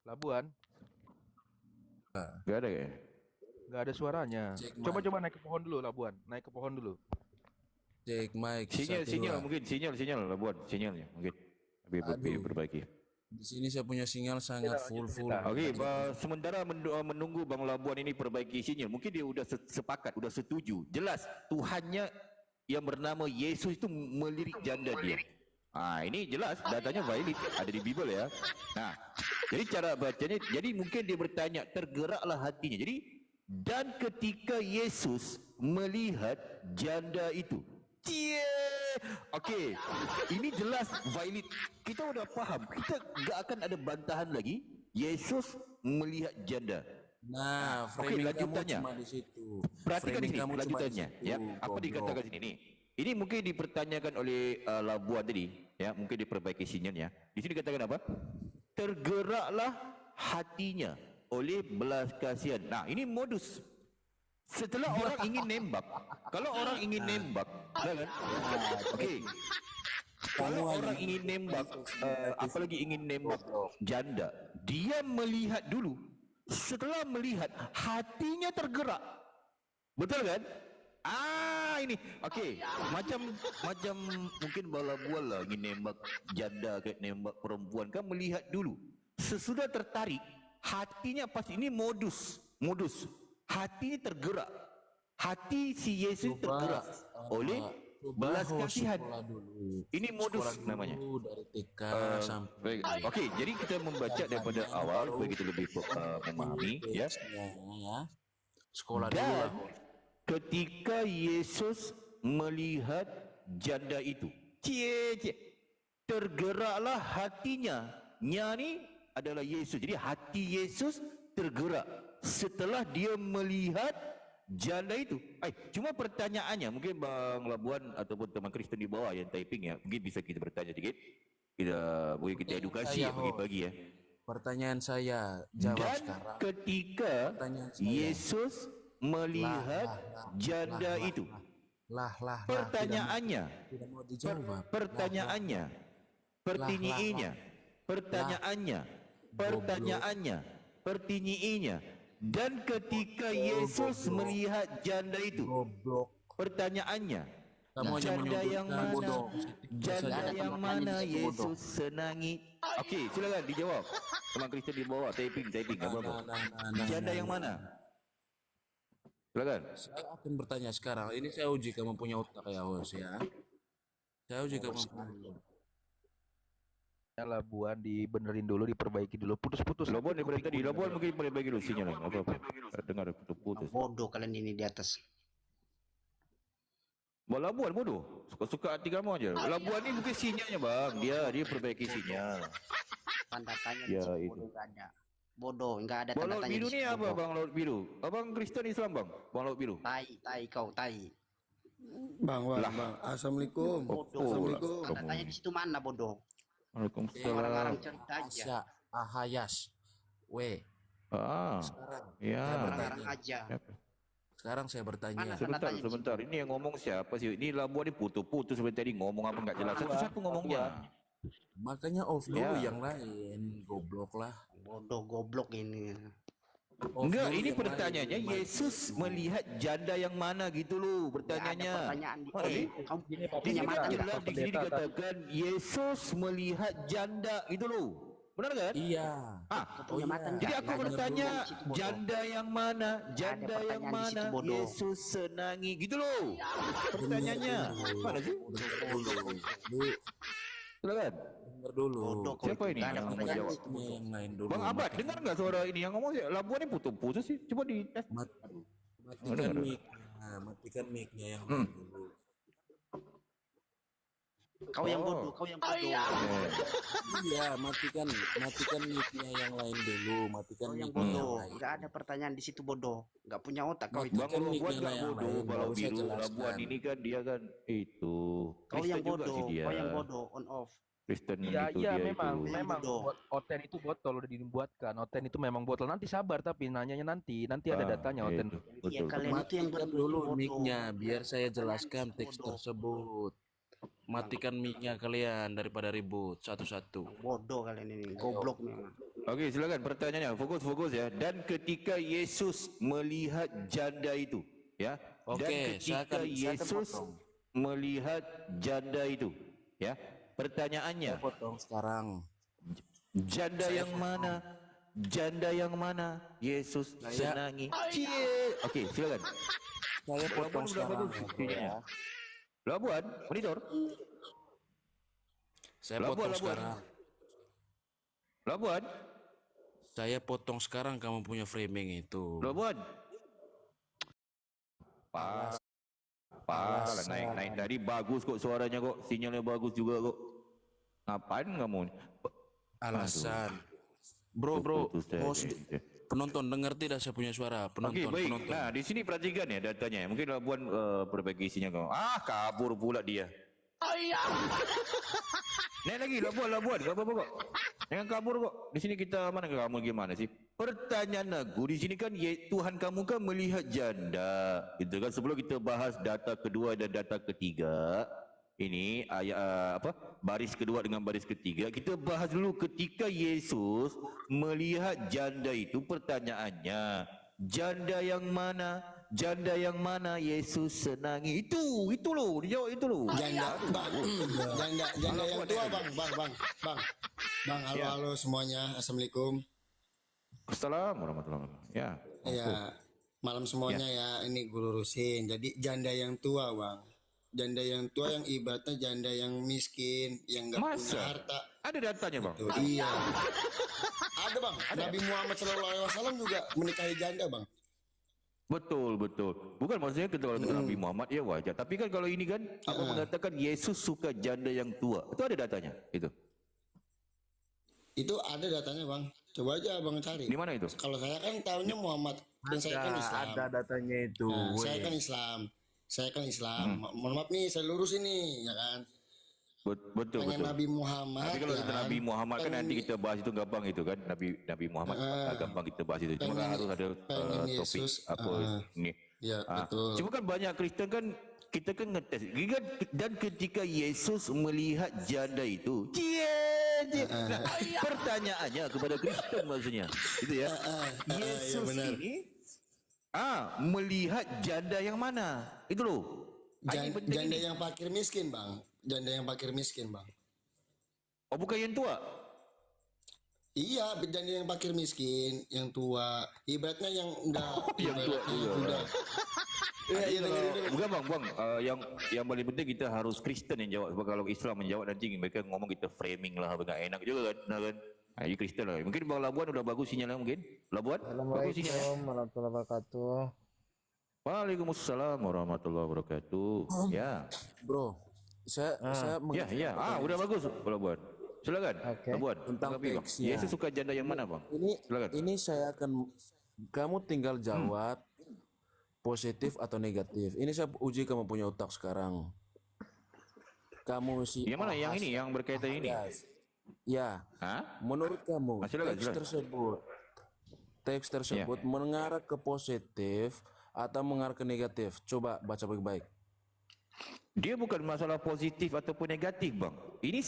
Labuan, Enggak ada ya? nggak ada suaranya. Cek Coba naik ke pohon dulu Labuan, naik ke pohon dulu. Cek mic. Sinyal mungkin sinyal Labuan, sinyalnya mungkin. Lebih perbaiki. Di sini saya punya sinyal sangat full. Okey, sementara menunggu Bang Labuan ini perbaiki sinyal, mungkin dia sudah sepakat, sudah setuju. Jelas Tuhannya yang bernama Yesus itu melirik janda dia. Ini jelas datanya valid, ada di Bible ya. Nah, jadi cara bacanya, jadi mungkin dia bertanya, tergeraklah hatinya. Jadi dan ketika Yesus melihat janda itu, okey, ini jelas valid. Kita udah paham, kita gak akan ada bantahan lagi. Yesus melihat janda. Nah, Okey, framing kamu lanjutannya. cuma di situ. Perhatikan Framing ini kamu cuma di lanjutannya situ, ya. Apa goblok. dikatakan sini nih? Ini mungkin dipertanyakan oleh Labuan tadi ya, mungkin diperbaiki sinyalnya. Di sini dikatakan apa? Tergeraklah hatinya oleh belas kasihan. Nah, ini modus. Setelah orang ingin nembak, kalau orang ingin nembak, ya kan? Okey. Kalau orang ingin nembak, apalagi ingin nembak janda, dia melihat dulu. Setelah melihat, hatinya tergerak. Betul kan? Ini okey. Macam mungkin bala-bual lah ingin nembak janda ke nembak perempuan kan, melihat dulu. Sesudah tertarik, hatinya pasti ini modus. Hatinya tergerak. Hati si Yesus tergerak oleh belas kasihan. Ini modus namanya. Dari TK sampai Baik. Okey, jadi kita membaca daripada awal supaya kita lebih memahami ya. Sekolah dulu Dan lah. ketika Yesus melihat janda itu, tergeraklah hatinya. Ni adalah Yesus. Jadi hati Yesus tergerak setelah dia melihat janda itu. Cuma pertanyaannya, mungkin Bang Labuan ataupun teman Kristen di bawah yang typing ya, mungkin bisa kita bertanya sedikit. Boleh kita edukasi ya pagi-pagi ya. Pertanyaan saya, jawab Dan sekarang. ketika Pertanyaan saya. Yesus melihat janda itu, pertanyaannya, Tidak mau dijawab. pertanyaannya, dan ketika Yesus melihat janda itu, Goblok. pertanyaannya, Kamu hanya janda yang menyebutkan mana? bodoh. Janda Ada yang pertanyaan mana di situ, bodoh. Yesus senangi? Okey, silakan dijawab. Teman Kristen di bawah, typing, apa-apa. Janda yang mana? Silakan. Saya akan bertanya sekarang. Ini saya uji kamu punya otak ya, Hos ya. Saya uji kamu punya otak. Labuan dibenerin dulu, diperbaiki dulu. Putus-putus. Labuan daripada tadi, Labuan mungkin boleh bagi dulu sinyal apa-apa. Dengar putus. Bodoh kalian ini di atas. Bang Labuan bodoh. Suka-suka hati kamu aja. Labuan ni mungkin sinyalnya bang. Dia perbaiki sinyal. Tanda tanya Ya, di situ, itu. bodoh nggak ada. Bodoh, nggak ada Bang tanda Laut tanya Biru di ni situ, apa bodoh. Bang Laut Biru? Abang Kristen Islam bang? Bang Laut Biru? Tai kau, tai. Bang, Assalamualaikum. Bodoh. Assalamualaikum. Tanda tanya di situ mana, bodoh? Waalaikumsalam. Orang-orang cerita aja. Asya, Ahayas. Sekarang. Sekarang. Ya. Saya bertanya. Orang-orang aja. Sekarang saya bertanya. Sebentar. Ini yang ngomong siapa sih? Ini Labuan ini putus-putus seperti tadi ngomong apa nggak jelas. Satu-satu ngomongnya. Makanya off dulu Ya. yang lain. Goblok lah. Bodoh goblok ini. Off Enggak, dulu ini yang pertanyaannya lain. Yesus melihat janda yang mana gitu loh pertanyaannya. Pertanyaan di Mana sih? kamu Gini, Pak Di punya sini mata jelas enggak? di sini dikatakan Yesus melihat janda itu loh. Benar kan? Iya. Ah, Kau punya mata jadi enggak? aku Nanya bertanya dulu di situ, bodoh. janda yang mana? Janda yang pertanyaan di mana? situ, bodoh. Yesus senangi gitu loh. Pertanyaannya. Mana sih? Silakan. Dengar dulu. Bodoh kau Siapa itu. ini Nggak ada yang mau pertanyaan jawab? di situ, bodoh. Yang lain dulu. Bang Abad, dengar nggak suara ini yang ngomong? Labuan ini putus-putus sih. Coba di tes. Matikan mic-nya. Matikan mic-nya yang lain dulu. Kau yang bodoh, kau yang bodoh. Iya, matikan mic-nya yang lain dulu. Matikan Kau yang mic-nya yang bodoh. lain. Enggak ada pertanyaan di situ bodoh. Enggak punya otak kau itu. Bang Kan Labuan mic-nya nggak yang bodoh, lain, kalau baru saya biru jelaskan. Labuan ini kan dia kan itu. Kau yang Kristen juga bodoh, sih dia. kau yang bodoh on off. Kristen Iya, itu iya dia memang, itu. memang Bodoh. Oten itu botol udah dibuatkan. Oten itu memang botol. Nanti sabar tapi nanyanya nanti ada datanya Oten. Itu, Ya betul. kalian itu yang Matikan bodoh, dulu bodoh. mic-nya biar saya jelaskan Bodoh. teks tersebut. Matikan mic-nya kalian daripada ribut satu-satu. Bodoh kalian ini, goblok memang. Oke, silakan pertanyaannya. Fokus ya. Dan ketika Yesus melihat janda itu, ya. Dan Oke, saya ketika akan Yesus potong. melihat janda itu, ya. Pertanyaannya, Potong sekarang. janda yang mana? Janda yang mana? Yesus Saya- senangi. Cie. Oke, silakan. Saya potong sekarang. Iya. Labuan, monitor. Saya Labuan, potong Labuan. sekarang. Labuan, Saya potong sekarang kamu punya framing itu. Labuan. Pas. Pas lah naik tadi bagus kok suaranya kok, sinyalnya bagus juga kok. Ngapain kamu? Alasan. Bro, Putus saya host, ini. penonton dengar tidak saya punya suara? Oke, Penonton, baik. penonton. Nah, di sini perhatikan ya datanya. Mungkin Labuan perbaiki isinya kau. Kabur pula dia. Naik lagi Labuan, enggak apa-apa kok. Jangan kabur kok. Di sini kita mana kamu gimana sih? Pertanyaan aku di sini kan Tuhan kamu kan melihat janda. Itu kan sebelum kita bahas data kedua dan data ketiga. Ini ayat baris kedua dengan baris ketiga. Kita bahas dulu ketika Yesus melihat janda itu, pertanyaannya, janda yang mana? Janda yang mana Yesus senangi? Itu loh, dijawab itu loh. Janda, bang, janda yang tua bang. Bang, halo semuanya, assalamualaikum. Assalamualaikum warahmatullahi wabarakatuh. Ya. Ya, malam semuanya ya. Ini gue lurusin. Jadi janda yang tua bang, janda yang tua yang ibaratnya janda yang miskin, yang nggak punya Masa? harta. Ada datanya bang. Tuh, iya. Ada bang. Nabi Muhammad SAW juga menikahi janda bang. Betul. Bukan maksudnya kita kalau kita Nabi Muhammad ya wajar. Tapi kan kalau ini kan apa mengatakan Yesus suka janda yang tua. Itu ada datanya. Itu ada datanya bang. Coba aja bang cari. Di mana itu? Kalau saya kan tahunya Muhammad dan saya kan Islam. Ada datanya itu. Nah, weh. saya kan Islam. Mohon maaf nih, saya lurus ini, ya kan. Betul. Pengen Nabi Muhammad. Tapi kalau ya kita kan? Nabi Muhammad kan nanti kita bahas itu gampang itu kan. Nabi Muhammad gampang kita bahas itu. Cuma kan harus ada pengen topik Yesus, apa ini. Ya betul. Cuma kan banyak Kristen kan kita kan ngetes. Dan ketika Yesus melihat janda itu, nah, pertanyaannya kepada Kristen maksudnya, itu ya. Yesus benar. ini melihat janda yang mana? Itu loh. Ini penting Janda ini. yang fakir miskin bang. Janda yang fakir miskin bang. Oh, bukan yang tua. Iya, janda yang fakir miskin, yang tua. Ibaratnya yang enggak. Yang tua juga. Udah. Iya, dengerin dulu. Bukan bang, yang paling penting kita harus Kristen yang jawab. Sebab kalau Islam menjawab nanti mereka ngomong kita framing lah, enggak enak juga kan, nah kan. Nah, ini Kristen lah. Mungkin bang Labuan udah bagus sinyalnya mungkin. Labuan, bagus sinyalnya. Assalamualaikum warahmatullahi wabarakatuh. Waalaikumsalam warahmatullahi wabarakatuh. Ya, Bro, saya ya. Udah bagus Labuan. Silakan. Oke. Labuan. Tentang tanggapi, bang. teksnya. Yesus suka janda yang mana bang? Silakan. Ini saya akan, kamu tinggal jawab positif atau negatif. Ini saya uji kamu punya otak sekarang. Kamu si Yang mana? Yang ini, yang berkaitan ini. Ya, Hah? menurut kamu Silakan, teks silakan. tersebut mengarah ke positif atau mengarah ke negatif? Coba baca baik-baik. Dia bukan masalah positif ataupun negatif, bang. Ini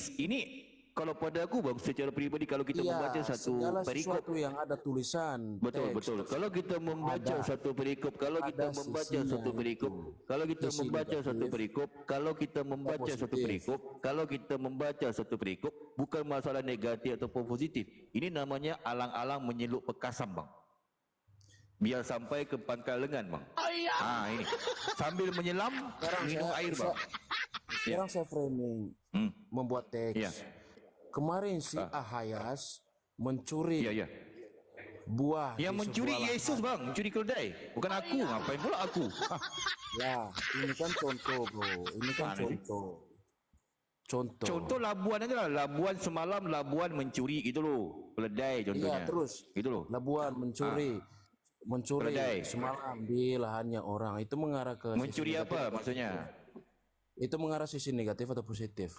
kalau pada aku, bang, secara pribadi kalau kita membaca satu segala perikop, sesuatu yang ada tulisan. betul teks, betul. Kalau kita membaca ada- satu perikop, kalau kita ada membaca sisinya satu perikop, itu. kalau kita Sisi membaca satu negatif, perikop, kalau kita membaca satu positif. perikop, kalau kita membaca satu perikop, bukan masalah negatif ataupun positif. Ini namanya alang-alang menyeluk pekasam, bang. Biar sampai ke pangkal lengan, bang. Ini sambil menyelam minum air, bang. Sekarang saya framing, membuat teks. Iya. Kemarin si Ahayas mencuri Iya, iya. buah. Yang di mencuri sebuah Yesus, bang, mencuri keledai. Bukan aku, ngapain pula aku? Ya, ini kan contoh, bro. Ini kan Mana sih? contoh. Contoh Labuan aja lah. Labuan semalam, Labuan mencuri gitu loh. Keledai contohnya. Iya, terus Gitu loh. Labuan mencuri Keledai. semalam di lahannya orang. Itu mengarah ke sisi Mencuri negatif apa atau- maksudnya? Itu mengarah sisi negatif atau positif?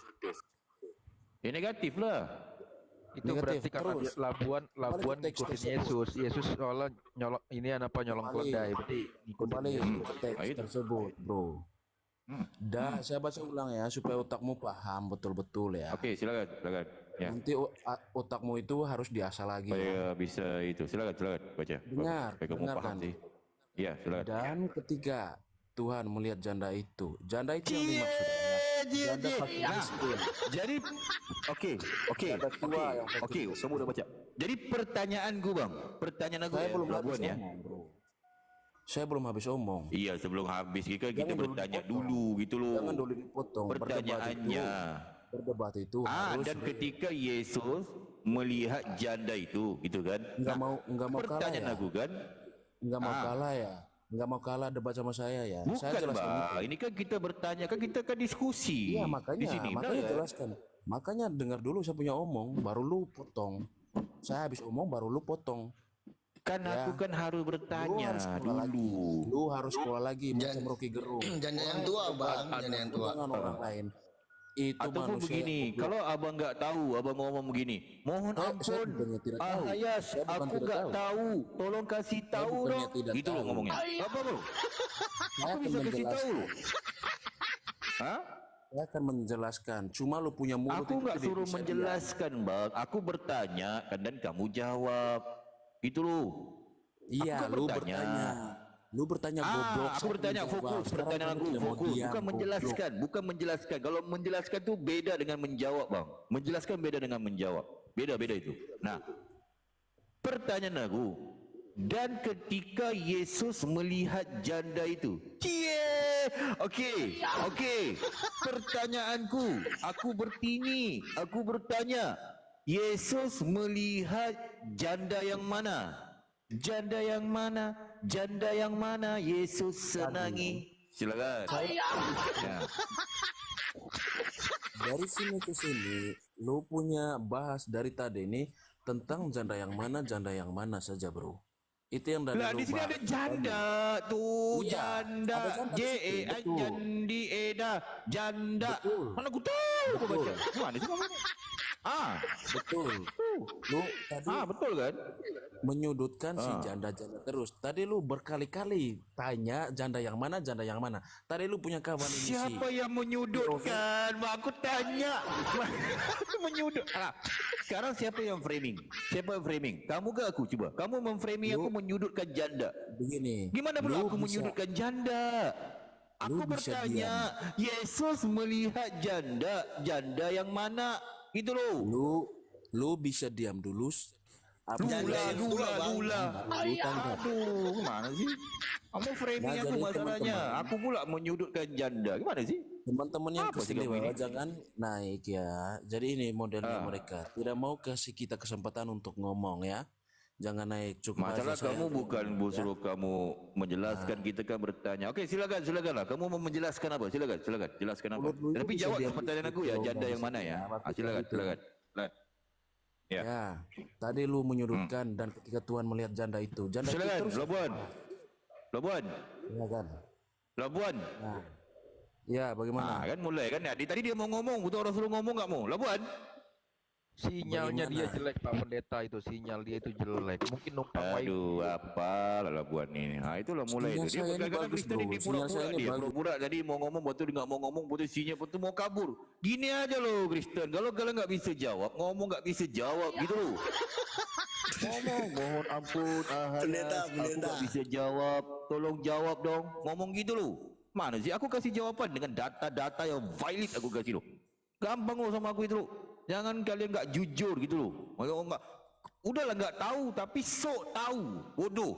Ya negatif lah. Itu Negatif, berarti karena terus. dia Labuan Balik ke teks ngikutin tersebut. Yesus soalnya nyolong ini apa nyolong Kembali. keledai berarti ngikutin Kembali Yesus. ke teks itu. tersebut, bro. Dah, saya baca ulang ya supaya otakmu paham betul-betul ya. Oke, silakan, silakan. Ya. Nanti otakmu itu harus diasah lagi ya. Supaya bisa itu. Silakan, silakan baca. Dengar, Supaya kamu dengarkan. paham sih. Iya, silakan. Dan ketika Tuhan melihat janda itu yang dimaksud adalah janda fakir miskin. Jadi oke. Janda tua yang fakir Oke, miskin. kamu udah baca. Jadi pertanyaan gue, bang. Pertanyaan aku Saya ya, belum habis Labuan ya. omong, bro. Saya belum habis omong. Iya, sebelum habis kita Jangan dulu bertanya dipotong. dulu gitu loh. Jangan dulu dipotong. Pertanyaannya. Berdebat itu harus Dan ketika Yesus melihat janda itu, gitu kan? nggak mau kalah Pertanyaan ya. aku kan, Nggak mau kalah ya. Nggak mau kalah debat sama saya ya. Saya bukan jelaskan itu. bang. Ini kan kita bertanya, kan kita kan diskusi. Iya makanya, di sini, makanya benar kan? jelaskan. Makanya dengar dulu saya punya omong, baru lu potong. Saya habis omong baru lu potong. Kan Ya. aku kan harus Lu bertanya harus sekolah lagi. dulu. Lu harus sekolah lagi macam Rocky Gerung. Janda yang tua, bang. Janda yang tua. Dengan orang lain. Itu Ataupun manusia begini, yang goblok. kalau abang nggak tahu, abang ngomong begini, mohon Saya ampun, bukannya tidak tahu. Ahayas, Saya bukan aku tidak nggak tahu. tahu, tolong kasih tahu bukannya dong. tidak Gitu loh tahu. ngomongnya. Apa bro? Saya Aku akan bisa kasih tahu menjelaskan. loh. Hah? Saya akan menjelaskan. Cuma lu punya mulut Aku itu nggak tidak suruh bisa menjelaskan bang, aku bertanya kan dan kamu jawab. Gitu loh. Iya, Aku kan lu bertanya. bertanya. Lu bertanya goblok. Aku saya bertanya menjawab. fokus, Sekarang pertanyaan kamu aku tidak mau fokus, diam, bukan goblok. menjelaskan, bukan menjelaskan. Kalau menjelaskan tuh beda dengan menjawab, bang. Menjelaskan beda dengan menjawab, beda-beda itu. Nah, pertanyaan aku, dan ketika Yesus melihat janda itu, Okey. Pertanyaanku, aku bertanya, Yesus melihat janda yang mana? Janda yang mana? Janda yang mana Yesus senangi? Silakan. Ya. Dari sini ke sini, lu punya bahas dari tadi ini tentang janda yang mana saja, bro. Itu yang dari Lah lu di sini bahas. ada janda tuh, Iya, janda, ada janda di situ, betul. jandi eda, janda. Betul. Mana aku tahu aku Betul. baca. Mana sih kamu? Betul. Lu tadi Betul kan? menyudutkan si janda-janda terus. Tadi lu berkali-kali tanya janda yang mana. Tadi lu punya kawan ini Siapa sih. yang menyudutkan? Aku tanya. Menyudut. Sekarang siapa yang framing? Kamu ke aku coba. Kamu memframing aku menyudutkan janda. Begini. Gimana pula lu aku bisa- menyudutkan janda? Aku Lu bisa bertanya, Yesus melihat janda yang mana? Itu loh. Lu bisa diam dulu. Apa Janda yang tua, Bang. Dula. Lu tanggap. Aduh, gimana sih? Kamu framing Nah, aku jadi masalahnya. teman-teman. Aku pula menyudutkan janda. Gimana sih? Teman-teman yang Apa sih kesini kamu ini? jangan naik ya. Jadi ini modelnya mereka. Tidak mau kasih kita kesempatan untuk ngomong ya. Jangan naik, cukup Masalah aja saya kamu ngomong, bukan ya. suruh kamu menjelaskan, kita kan bertanya. Oke, silakan lah. Kamu mau menjelaskan apa? Silakan. Jelaskan apa? Mulut lu itu Tapi bisa jawab diam pertanyaan di aku ya, situ, janda ngomong yang mana di ya? situ, apa Silakan. gitu. Ya. Ya, tadi lu menyudutkan dan ketika Tuhan melihat janda itu Silakan, terus Labuan. ya kan. Labuan. Nah, ya bagaimana? Kan mulai kan ya. Tadi dia mau ngomong, butuh orang suruh ngomong enggak mau? Labuan. Sinyalnya dia Bagaimana? jelek Pak Pendeta, itu sinyal dia itu jelek. Mungkin numpang wifi. Aduh, apa lah buat ini. Nah, itulah mulai Sinyal itu. saya Dia ini kadang-kadang bagus, Kristen bro. ini Sinyal saya pura-pura ini dia. bagus. Pura-pura tadi mau ngomong, betul dia nggak mau ngomong, betul sinyal betul mau kabur. Gini aja loh Kristen. Kalau kalian nggak bisa jawab, ngomong nggak bisa jawab gitu loh. Ngomong, mohon ampun, Pendeta, aku pendeta. nggak bisa jawab. Tolong jawab dong. Ngomong gitu loh. Mana sih? Aku kasih jawaban dengan data-data yang valid aku kasih loh. Gampang loh sama aku itu loh. Jangan kalian nggak jujur gitu loh. Kalau nggak, udahlah nggak tahu tapi sok tahu. Bodoh.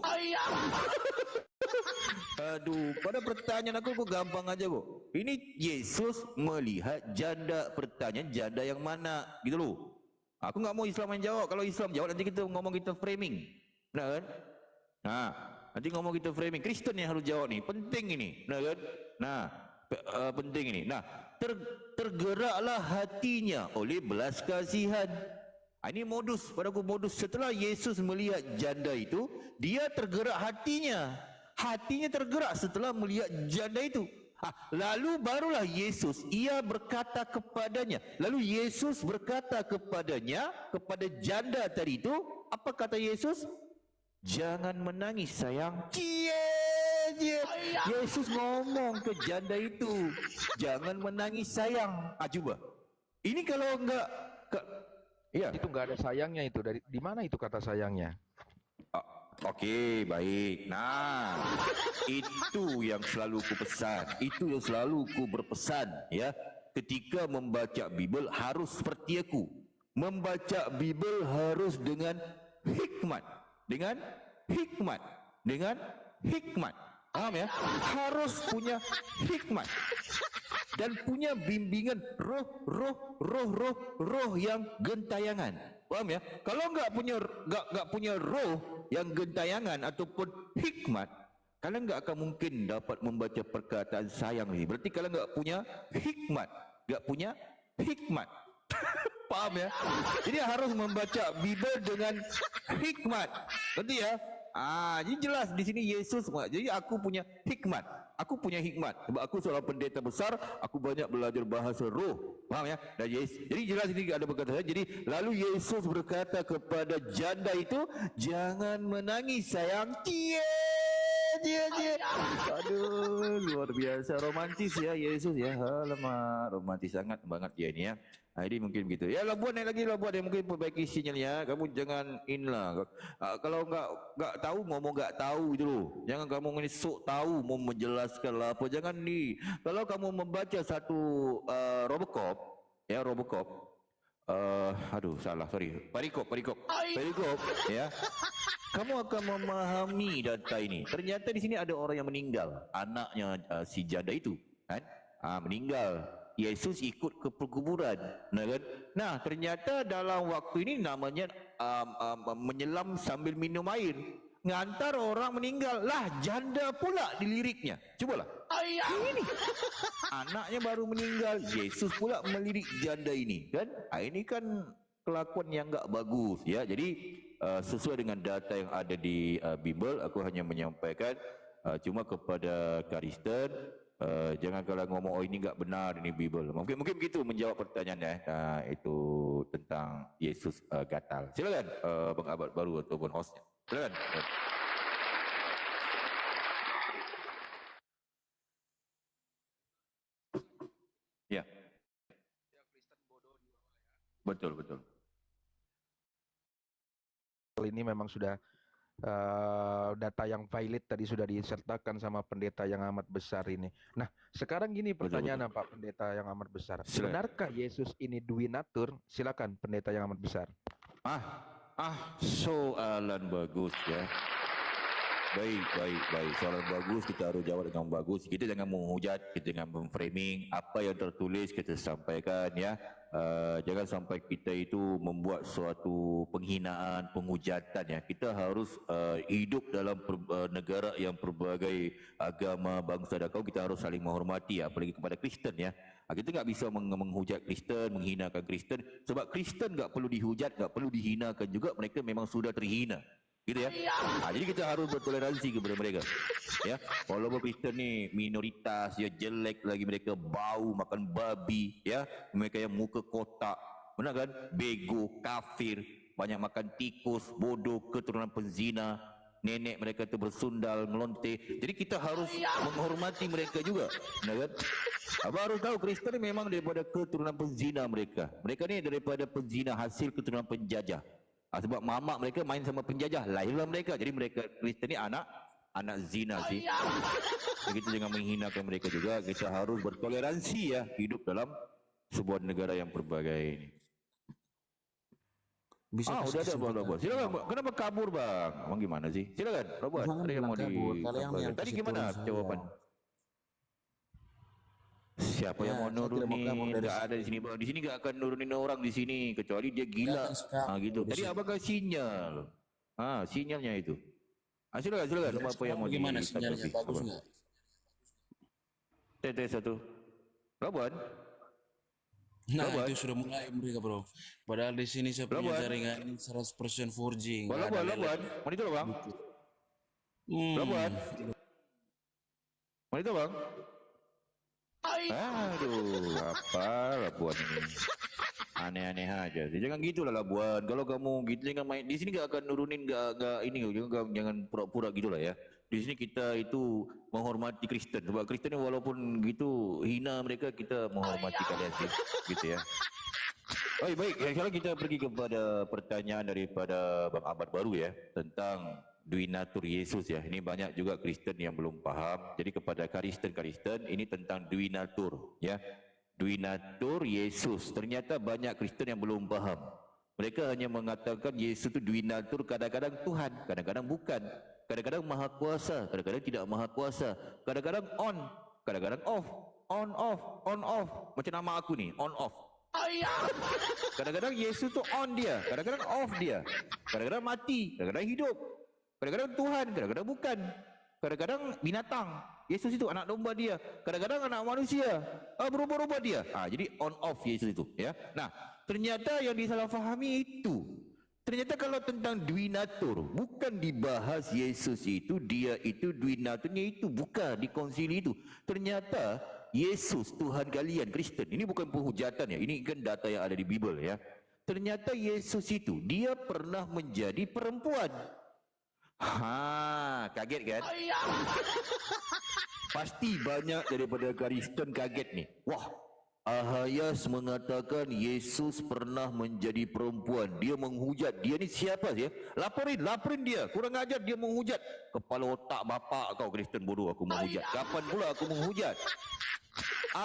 Aduh, pada pertanyaan aku gampang aja kok. Ini Yesus melihat janda, pertanyaan janda yang mana gitu loh. Aku nggak mau Islam yang jawab. Kalau Islam jawab nanti kita ngomong kita framing. Benar kan? Nah, nanti ngomong kita framing. Kristen yang harus jawab nih. Penting ini. Benar kan? Nah, penting ini. Nah, tergeraklah hatinya oleh belas kasihan. Ini modus, padaku modus. Setelah Yesus melihat janda itu, dia tergerak hatinya. Hatinya tergerak setelah melihat janda itu. Lalu barulah Yesus, ia berkata kepadanya. Lalu Yesus berkata kepadanya, kepada janda tadi itu, apa kata Yesus? Jangan menangis sayang. Yesus ngomong ke janda itu, jangan menangis sayang. Coba. Ini kalau enggak iya. Itu nggak ada sayangnya itu. Dari di mana itu kata sayangnya? Oke, baik. Nah, itu yang selalu ku pesan. Itu yang selalu ku berpesan ya. Ketika membaca Bible harus seperti aku. Membaca Bible harus dengan hikmat. Dengan hikmat. Dengan hikmat. Paham ya? Harus punya hikmat. Dan punya bimbingan roh yang gentayangan. Paham ya? Kalau enggak punya roh yang gentayangan ataupun hikmat, kalian enggak akan mungkin dapat membaca perkataan sayang ini. Berarti kalian enggak punya hikmat, enggak punya hikmat. Paham ya? Jadi harus membaca Bible dengan hikmat. Berarti ya? Jadi jelas di sini Yesus. Jadi aku punya hikmat. Aku punya hikmat. Sebab aku seorang pendeta besar, aku banyak belajar bahasa roh. Paham ya? Dan jadi jelas ini ada perkataan. Jadi lalu Yesus berkata kepada janda itu, jangan menangis sayang. Aduh, luar biasa romantis ya Yesus ya. Alamak, romantis sangat banget dia ini ya. Jadi mungkin begitu. Ya labuan naik lagi labuan yang mungkin perbaiki sinyalnya. Kamu jangan in lah. Kalau enggak tahu ngomong enggak tahu gitu loh. Jangan kamu ini sok tahu mau menjelaskan lah apa. Jangan nih. Kalau kamu membaca satu Robocop ya Robocop. Perikop ya. Kamu akan memahami data ini. Ternyata di sini ada orang yang meninggal, anaknya si janda itu, kan? Meninggal. Yesus ikut ke perkuburan, kan? Nah, ternyata dalam waktu ini namanya menyelam sambil minum air. Ngantar orang meninggal lah, janda pula diliriknya. Cobalah. Ini anaknya baru meninggal, Yesus pula melirik janda ini, kan? Ini kan kelakuan yang enggak bagus ya. Jadi sesuai dengan data yang ada di Bible, aku hanya menyampaikan cuma kepada Kristen, jangan kalau ngomong ini enggak benar ini Bible. Mungkin begitu menjawab pertanyaan ya. Itu tentang Yesus gatal. Silakan Bang Abad baru ataupun hostnya. Silakan. Ya. Betul. Ini memang sudah data yang valid tadi sudah disertakan sama pendeta yang amat besar ini. Nah, sekarang gini pertanyaan Pak Pendeta yang amat besar. Benarkah Yesus ini duinatur? Silakan pendeta yang amat besar. Soalan bagus ya. Baik. Soalan bagus, kita harus jawab dengan bagus. Kita jangan menghujat, kita jangan memframing. Apa yang tertulis kita sampaikan ya. Jangan sampai kita itu membuat suatu penghinaan, penghujatan ya. Kita harus hidup dalam negara yang berbagai agama, bangsa dan kaum. Kita harus saling menghormati ya, apalagi kepada Kristen ya. Kita nggak bisa menghujat Kristen, menghinakan Kristen. Sebab Kristen nggak perlu dihujat, nggak perlu dihinakan juga. Mereka memang sudah terhina. Gitu ya. Jadi kita harus bertoleransi kepada mereka. Ya, walaupun Kristen ni minoritas, ya jelek lagi mereka bau makan babi, ya, mereka yang muka kotak, Benar kan? Bego, kafir, banyak makan tikus, bodoh, keturunan penzina, nenek mereka tu bersundal, melonte. Jadi kita harus menghormati mereka juga. Benar kan? Abang harus tahu Kristen ni memang daripada keturunan penzina mereka. Mereka ni daripada penzina hasil keturunan penjajah. Sebab mamak mereka main sama penjajah, lahirlah mereka. Jadi mereka Kristen ni anak zina sih. Jadi kita jangan menghinakan mereka juga. Kita harus bertoleransi ya, hidup dalam sebuah negara yang berbagai ini. Bisa Udah ada bang Robot. Silakan bang. Kenapa kabur bang? Bang gimana sih? Silakan Robot. Jangan Ada yang mau bilang kabur. Kalian yang Tadi kasih gimana turun saya. jawaban? Siapa yang Ya, mau saya tidak mau kabur nurunin? dari Tak ada di sini bang. Di sini gak akan nurunin orang di sini kecuali dia gila. Jangan sekarang. Gitu. Di Tadi sini. abang kasih sinyal. Sinyalnya itu. Silakan. Apa yang mau Gimana ditanggapi? sinyalnya? Bagus Abang. nggak? Tes satu. Robot. Nah, Robot. itu sudah mulai mereka, bro. Padahal di sini saya punya Robot. jaringan ini 100% 4G. nggak ada Robot. lag. Mana itu bang? Hmm. Robot. Mana itu bang? Aduh, apa Labuan ini? Aneh-aneh aja. Jangan gitulah Labuan. Kalau kamu gitu jangan main. Di sini gak akan nurunin gak ini. Jangan pura-pura gitulah ya. Di sini kita itu menghormati Kristen. Sebab Kristen ni walaupun gitu hina mereka, kita menghormati kalian sih. Gitu ya. Baik. Sekarang kita pergi kepada pertanyaan daripada Bang Ahmad baru ya, tentang Duinatur Yesus ya. Ini banyak juga Kristen yang belum paham. Jadi kepada Kristen ini tentang Duinatur ya. Duinatur Yesus. Ternyata banyak Kristen yang belum paham. Mereka hanya mengatakan Yesus itu Duinatur, kadang-kadang Tuhan, kadang-kadang bukan. Kadang-kadang maha kuasa, kadang-kadang tidak maha kuasa. Kadang-kadang on, kadang-kadang off. On off. Macam nama aku ni, on off. Kadang-kadang Yesus tu on dia, kadang-kadang off dia. Kadang-kadang mati, kadang-kadang hidup. Kadang-kadang Tuhan, kadang-kadang bukan. Kadang-kadang binatang. Yesus itu anak domba dia. Kadang-kadang anak manusia. Berubah-ubah dia. Jadi on off Yesus itu ya. Nah, ternyata yang disalahfahami itu. Ternyata kalau tentang Duinatur, bukan dibahas Yesus itu, dia itu Duinaturnya itu, bukan di konsili itu. Ternyata Yesus Tuhan kalian Kristen, ini bukan penghujatan ya, ini kan data yang ada di Bible ya. Ternyata Yesus itu dia pernah menjadi perempuan. Kaget kan? Pasti banyak daripada Kristen kaget nih. Wah, Ahayas mengatakan Yesus pernah menjadi perempuan. Dia menghujat. Dia ni siapa sih? Laporin dia. Kurang ajar dia menghujat. Kepala otak bapak kau Kristen bodoh aku menghujat. Kapan pula aku menghujat?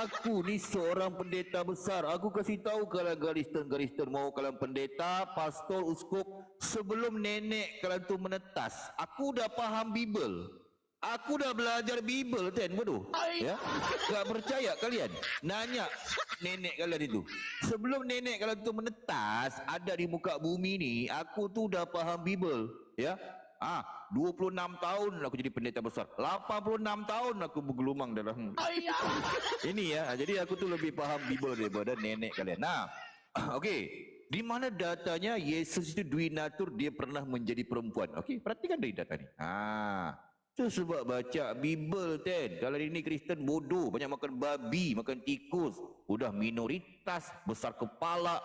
Aku ni seorang pendeta besar. Aku kasih tahu kalian Kristen mau kalian pendeta, pastor, uskup, sebelum nenek kalian tu menetas, aku dah faham Bible. Aku dah belajar Bible kan, bodoh. Ya? Tak percaya kalian? Nanya nenek kalian itu. Sebelum nenek kalian tu menetas ada di muka bumi ni, aku tu dah faham Bible, ya. 26 tahun aku jadi pendeta besar. 86 tahun aku bergelumang dalam ini ya. Jadi aku tu lebih faham Bible daripada nenek kalian. Nah, okey. Di mana datanya Yesus itu Duinatur, dia pernah menjadi perempuan. Okey, perhatikan dari data ni. Itu sebab baca Bible kan. Kalau ini Kristen bodoh, banyak makan babi, makan tikus, udah minoritas, besar kepala,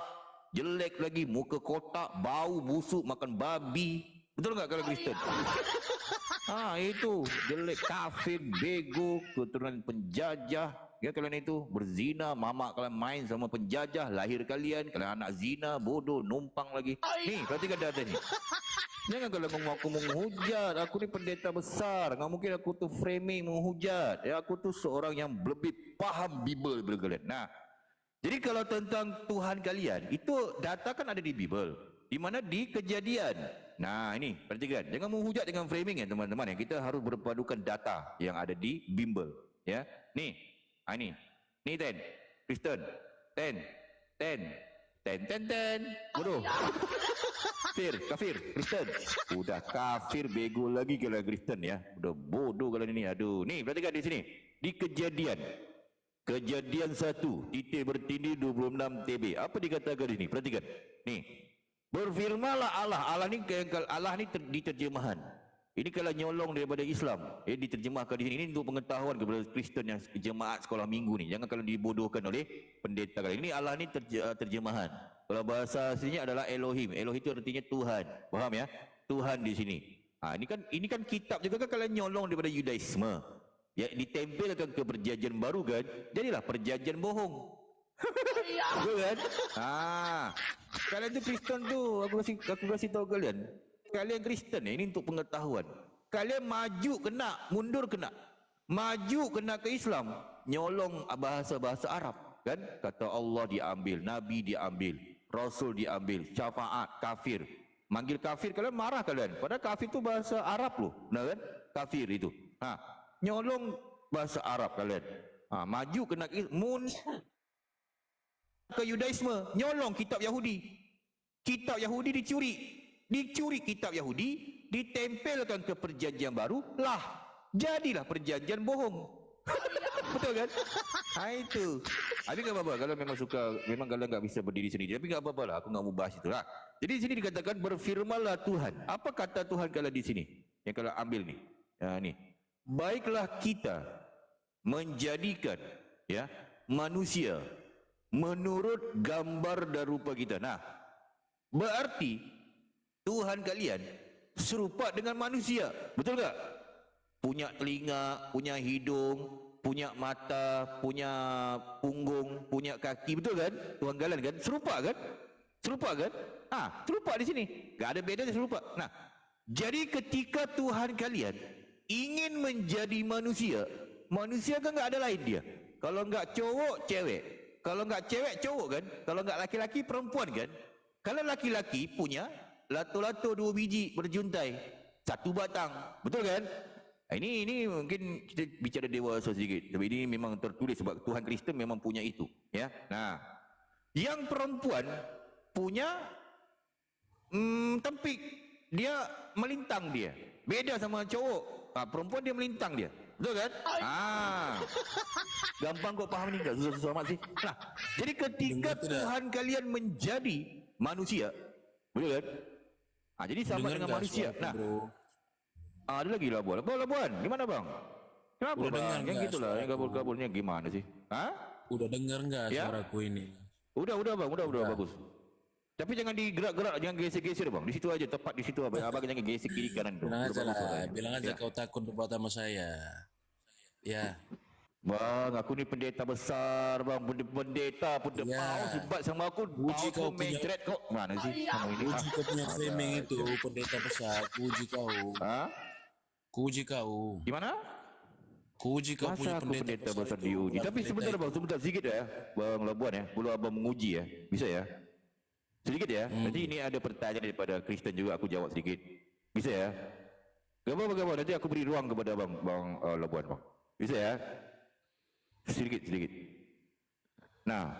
jelek lagi, muka kotak, bau busuk, makan babi. Betul enggak kalau Kristen? Itu jelek, kafir, bego, keturunan penjajah. Ya kalian itu berzina, mamak kalian main sama penjajah, lahir kalian anak zina, bodoh, numpang lagi. Nih, perhatikan data ni. Jangan kalau ngomong aku menghujat. Aku ni pendeta besar. Nggak mungkin aku tu framing menghujat. Ya, aku tu seorang yang lebih paham Bible daripada kalian. Nah, jadi kalau tentang Tuhan kalian, itu data kan ada di Bible. Di mana di Kejadian. Nah, ini perhatikan. Jangan menghujat dengan framing ya teman-teman. Kita harus berpadukan data yang ada di Bible. Ya, nih, ini, nih Kristen, 10. Bodoh. Kafir, Kristen. Udah kafir, bego lagi kalau Kristen ya. Udah bodoh kalau ini. Aduh, nih perhatikan di sini. Di Kejadian 1, titik bertindih 26 TB. Apa dikatakan di sini? Perhatikan. Nih. Berfirmanlah Allah. Allah ni diterjemahan. Ini kalau nyolong daripada Islam, diterjemahkan di sini. Ini untuk pengetahuan kepada Kristen yang jemaat sekolah minggu ni. Jangan kalau dibodohkan oleh pendeta kalian. Ini Allah ni terjemahan. Kalau bahasa aslinya adalah Elohim. Elohim itu artinya Tuhan. Faham ya? Tuhan di sini. Ini kan kitab juga kan kalian nyolong daripada Yudaisme. Ya, ditempelkan ke perjanjian baru kan. Jadilah perjanjian bohong. Betul kan? Kalian tu Kristen tu, aku kasih tahu kalian. Kalian Kristen ya, ini untuk pengetahuan. Kalian maju kena, mundur kena. Maju kena ke Islam, nyolong bahasa-bahasa Arab. Kan? Kata Allah diambil, Nabi diambil, Rasul diambil, syafaat, kafir. Manggil kafir, kalian marah kalian. Padahal kafir itu bahasa Arab loh. Nah kan? Kafir itu. Nyolong bahasa Arab kalian. Maju kena ke Yudaisme, nyolong kitab Yahudi. Kitab Yahudi dicuri. Dicuri kitab Yahudi, ditempelkan ke perjanjian baru, jadilah perjanjian bohong. Betul kan? Itu. Tapi enggak apa-apa kalau memang suka, memang kalian enggak bisa berdiri sendiri. Tapi enggak apa-apa lah, aku enggak mau bahas itulah. Jadi di sini dikatakan berfirmanlah Tuhan. Apa kata Tuhan kalian di sini? Yang kalian ambil nih. Nih. Baiklah kita menjadikan manusia menurut gambar dan rupa kita. Nah, berarti Tuhan kalian serupa dengan manusia. Betul tak? Punya telinga, punya hidung, punya mata, punya punggung, punya kaki. Betul kan? Tuhan kalian kan? Serupa kan? Serupa kan? Serupa di sini. Tak ada bedanya, serupa. Nah, jadi ketika Tuhan kalian ingin menjadi manusia, manusia kan tak ada lain dia. Kalau enggak cowok, cewek. Kalau enggak cewek, cowok kan? Kalau enggak laki-laki, perempuan kan? Kalau laki-laki punya lato-lato 2 biji berjuntai, 1 batang. Betul kan? Ini mungkin kita bicara dewasa sedikit. Tapi ini memang tertulis sebab Tuhan Kristen memang punya itu. Ya. Nah, yang perempuan punya tempik. Dia melintang dia. Beda sama cowok. Perempuan dia melintang dia. Betul kan? Gampang kok paham ni, tak susah-susah amat sih. Nah, jadi ketika Tuhan kalian menjadi manusia, betul kan? Jadi sama dengan manusia. Nah, ada lagi Labuan. Labuan, gimana bang? Kenapa Udah bang? Yang gitulah, yang kabur-kaburnya gimana sih? Udah dengar enggak suaraku ini? Udah bang, udah bagus. Tapi jangan digerak-gerak, jangan geser-geser bang. Di situ aja, tepat di situ abang jangan geser kiri kanan. Bilang aja kau takut debat sama saya. Ya. Bang, aku ni pendeta besar bang, pendeta pun mau sebat sama aku. Uji kau punya kau mana sih? Uji kau punya framing itu pendeta besar. Uji kau. Kuji kau. Gimana? Kuji kau punya pendeta besar diuji. Tapi sebentar bang, sebentar sedikit ya, bang Labuan ya. Belum abang menguji ya, bisa ya? Sedikit ya. Nanti ini ada pertanyaan daripada Kristen juga, aku jawab sedikit. Bisa ya? Gambar. Nanti aku beri ruang kepada bang Labuan bang. Bisa ya? Sedikit. Nah,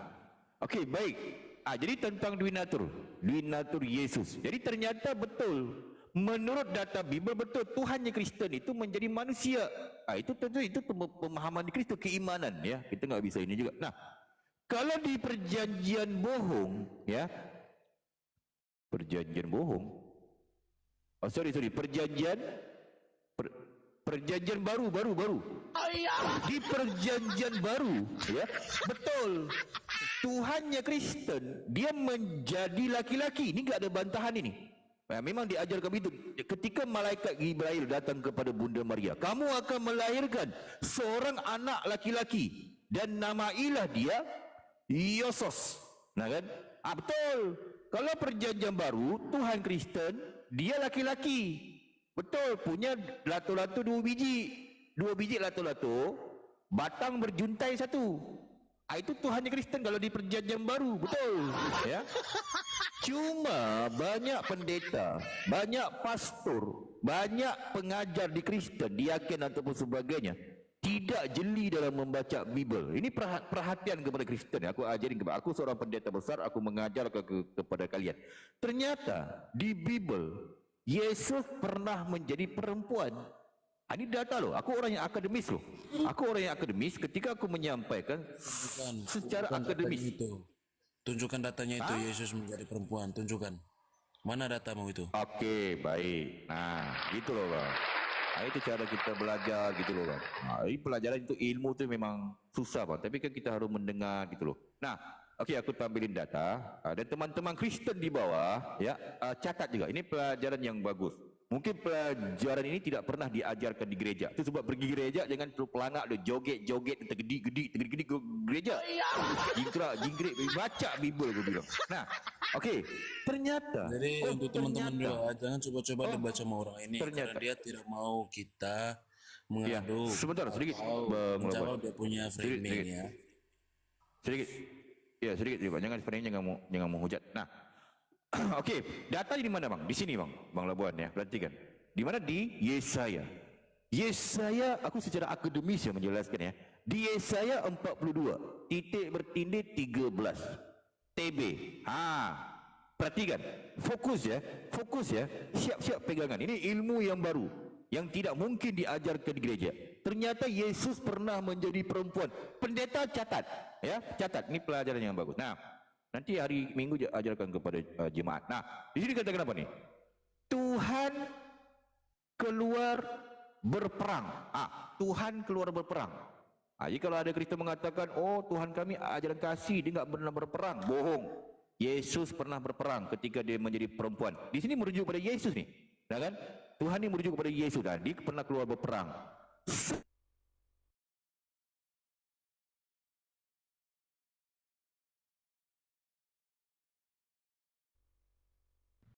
okey baik. Jadi tentang Dwi Natur Yesus. Jadi ternyata betul, menurut data Bible betul Tuhannya Kristen itu menjadi manusia. Itu tentu itu pemahaman di Kristus, keimanan ya. Kita enggak bisa ini juga. Nah, kalau di perjanjian bohong ya. Perjanjian bohong. Perjanjian baru. Di perjanjian baru ya. Betul. Tuhannya Kristen, dia menjadi laki-laki. Ini enggak ada bantahan ini. Memang diajarkan begitu. Ketika malaikat Gibril datang kepada Bunda Maria, kamu akan melahirkan seorang anak laki-laki dan namailah dia Yesus. Nah kan? Betul. Kalau perjanjian baru, Tuhan Kristen, dia laki-laki. Betul, punya lato-lato 2 biji. 2 biji lato-lato, batang berjuntai 1. Itu Tuhannya Kristen kalau di perjanjian baru. Betul. Ya. Cuma banyak pendeta, banyak pastor, banyak pengajar di Kristen, diaken ataupun sebagainya, tidak jeli dalam membaca Bible. Ini perhatian kepada Kristen. Aku ajarin kepada aku seorang pendeta besar, aku mengajar kepada kalian. Ternyata di Bible Yesus pernah menjadi perempuan. Ini data loh. Aku orang yang akademis loh. Aku orang yang akademis. Ketika aku menyampaikan secara akademis. Tunjukkan datanya itu Yesus menjadi perempuan. Tunjukkan. Mana datamu itu? Okey, baik. Nah, gitu loh bang. Itu cara kita belajar gitu loh bang. Ini pelajaran itu, ilmu tu memang susah bang. Tapi kan kita harus mendengar gitu loh. Nah, Okey, aku tampilin data dan teman-teman Kristen di bawah ya catat juga. Ini pelajaran yang bagus. Mungkin pelajaran ini tidak pernah diajarkan di gereja. Itu sebab pergi gereja jangan terlalu pelangak lu joget-joget tergedi-gedi ke gereja. Jingkrak baca Bible gua bilang. Nah, okey. Ternyata Jadi untuk teman-teman juga jangan coba-coba Oh, debat sama orang ini ternyata. karena dia tidak mau kita Ya, mengadu sebentar sedikit atau Bang menjawab Labuan. dia punya framing Sedikit. ya. Sedikit. Ya, sedikit. Jangan sebenarnya jangan menghujat. Nah, okey, data di mana bang? Di sini bang Labuan ya. Perhatikan. Di mana di Yesaya. Yesaya aku secara akademis ya menjelaskan ya. Di Yesaya 42 titik bertindih 13 TB. Perhatikan. Fokus ya. Siap-siap pegangan. Ini ilmu yang baru yang tidak mungkin diajarkan di gereja. Ternyata Yesus pernah menjadi perempuan. Pendeta catat, ya, catat. Ini pelajaran yang bagus. Nah, nanti hari Minggu ajarkan kepada jemaat. Nah, di sini katakan apa nih? Tuhan keluar berperang. Tuhan keluar berperang. Jadi kalau ada Kristen mengatakan, oh Tuhan kami ajaran kasih, dia enggak pernah berperang. Bohong. Yesus pernah berperang ketika dia menjadi perempuan. Di sini merujuk pada Yesus nih. Nah kan? Tuhan ini merujuk kepada Yesus dan dia pernah keluar berperang.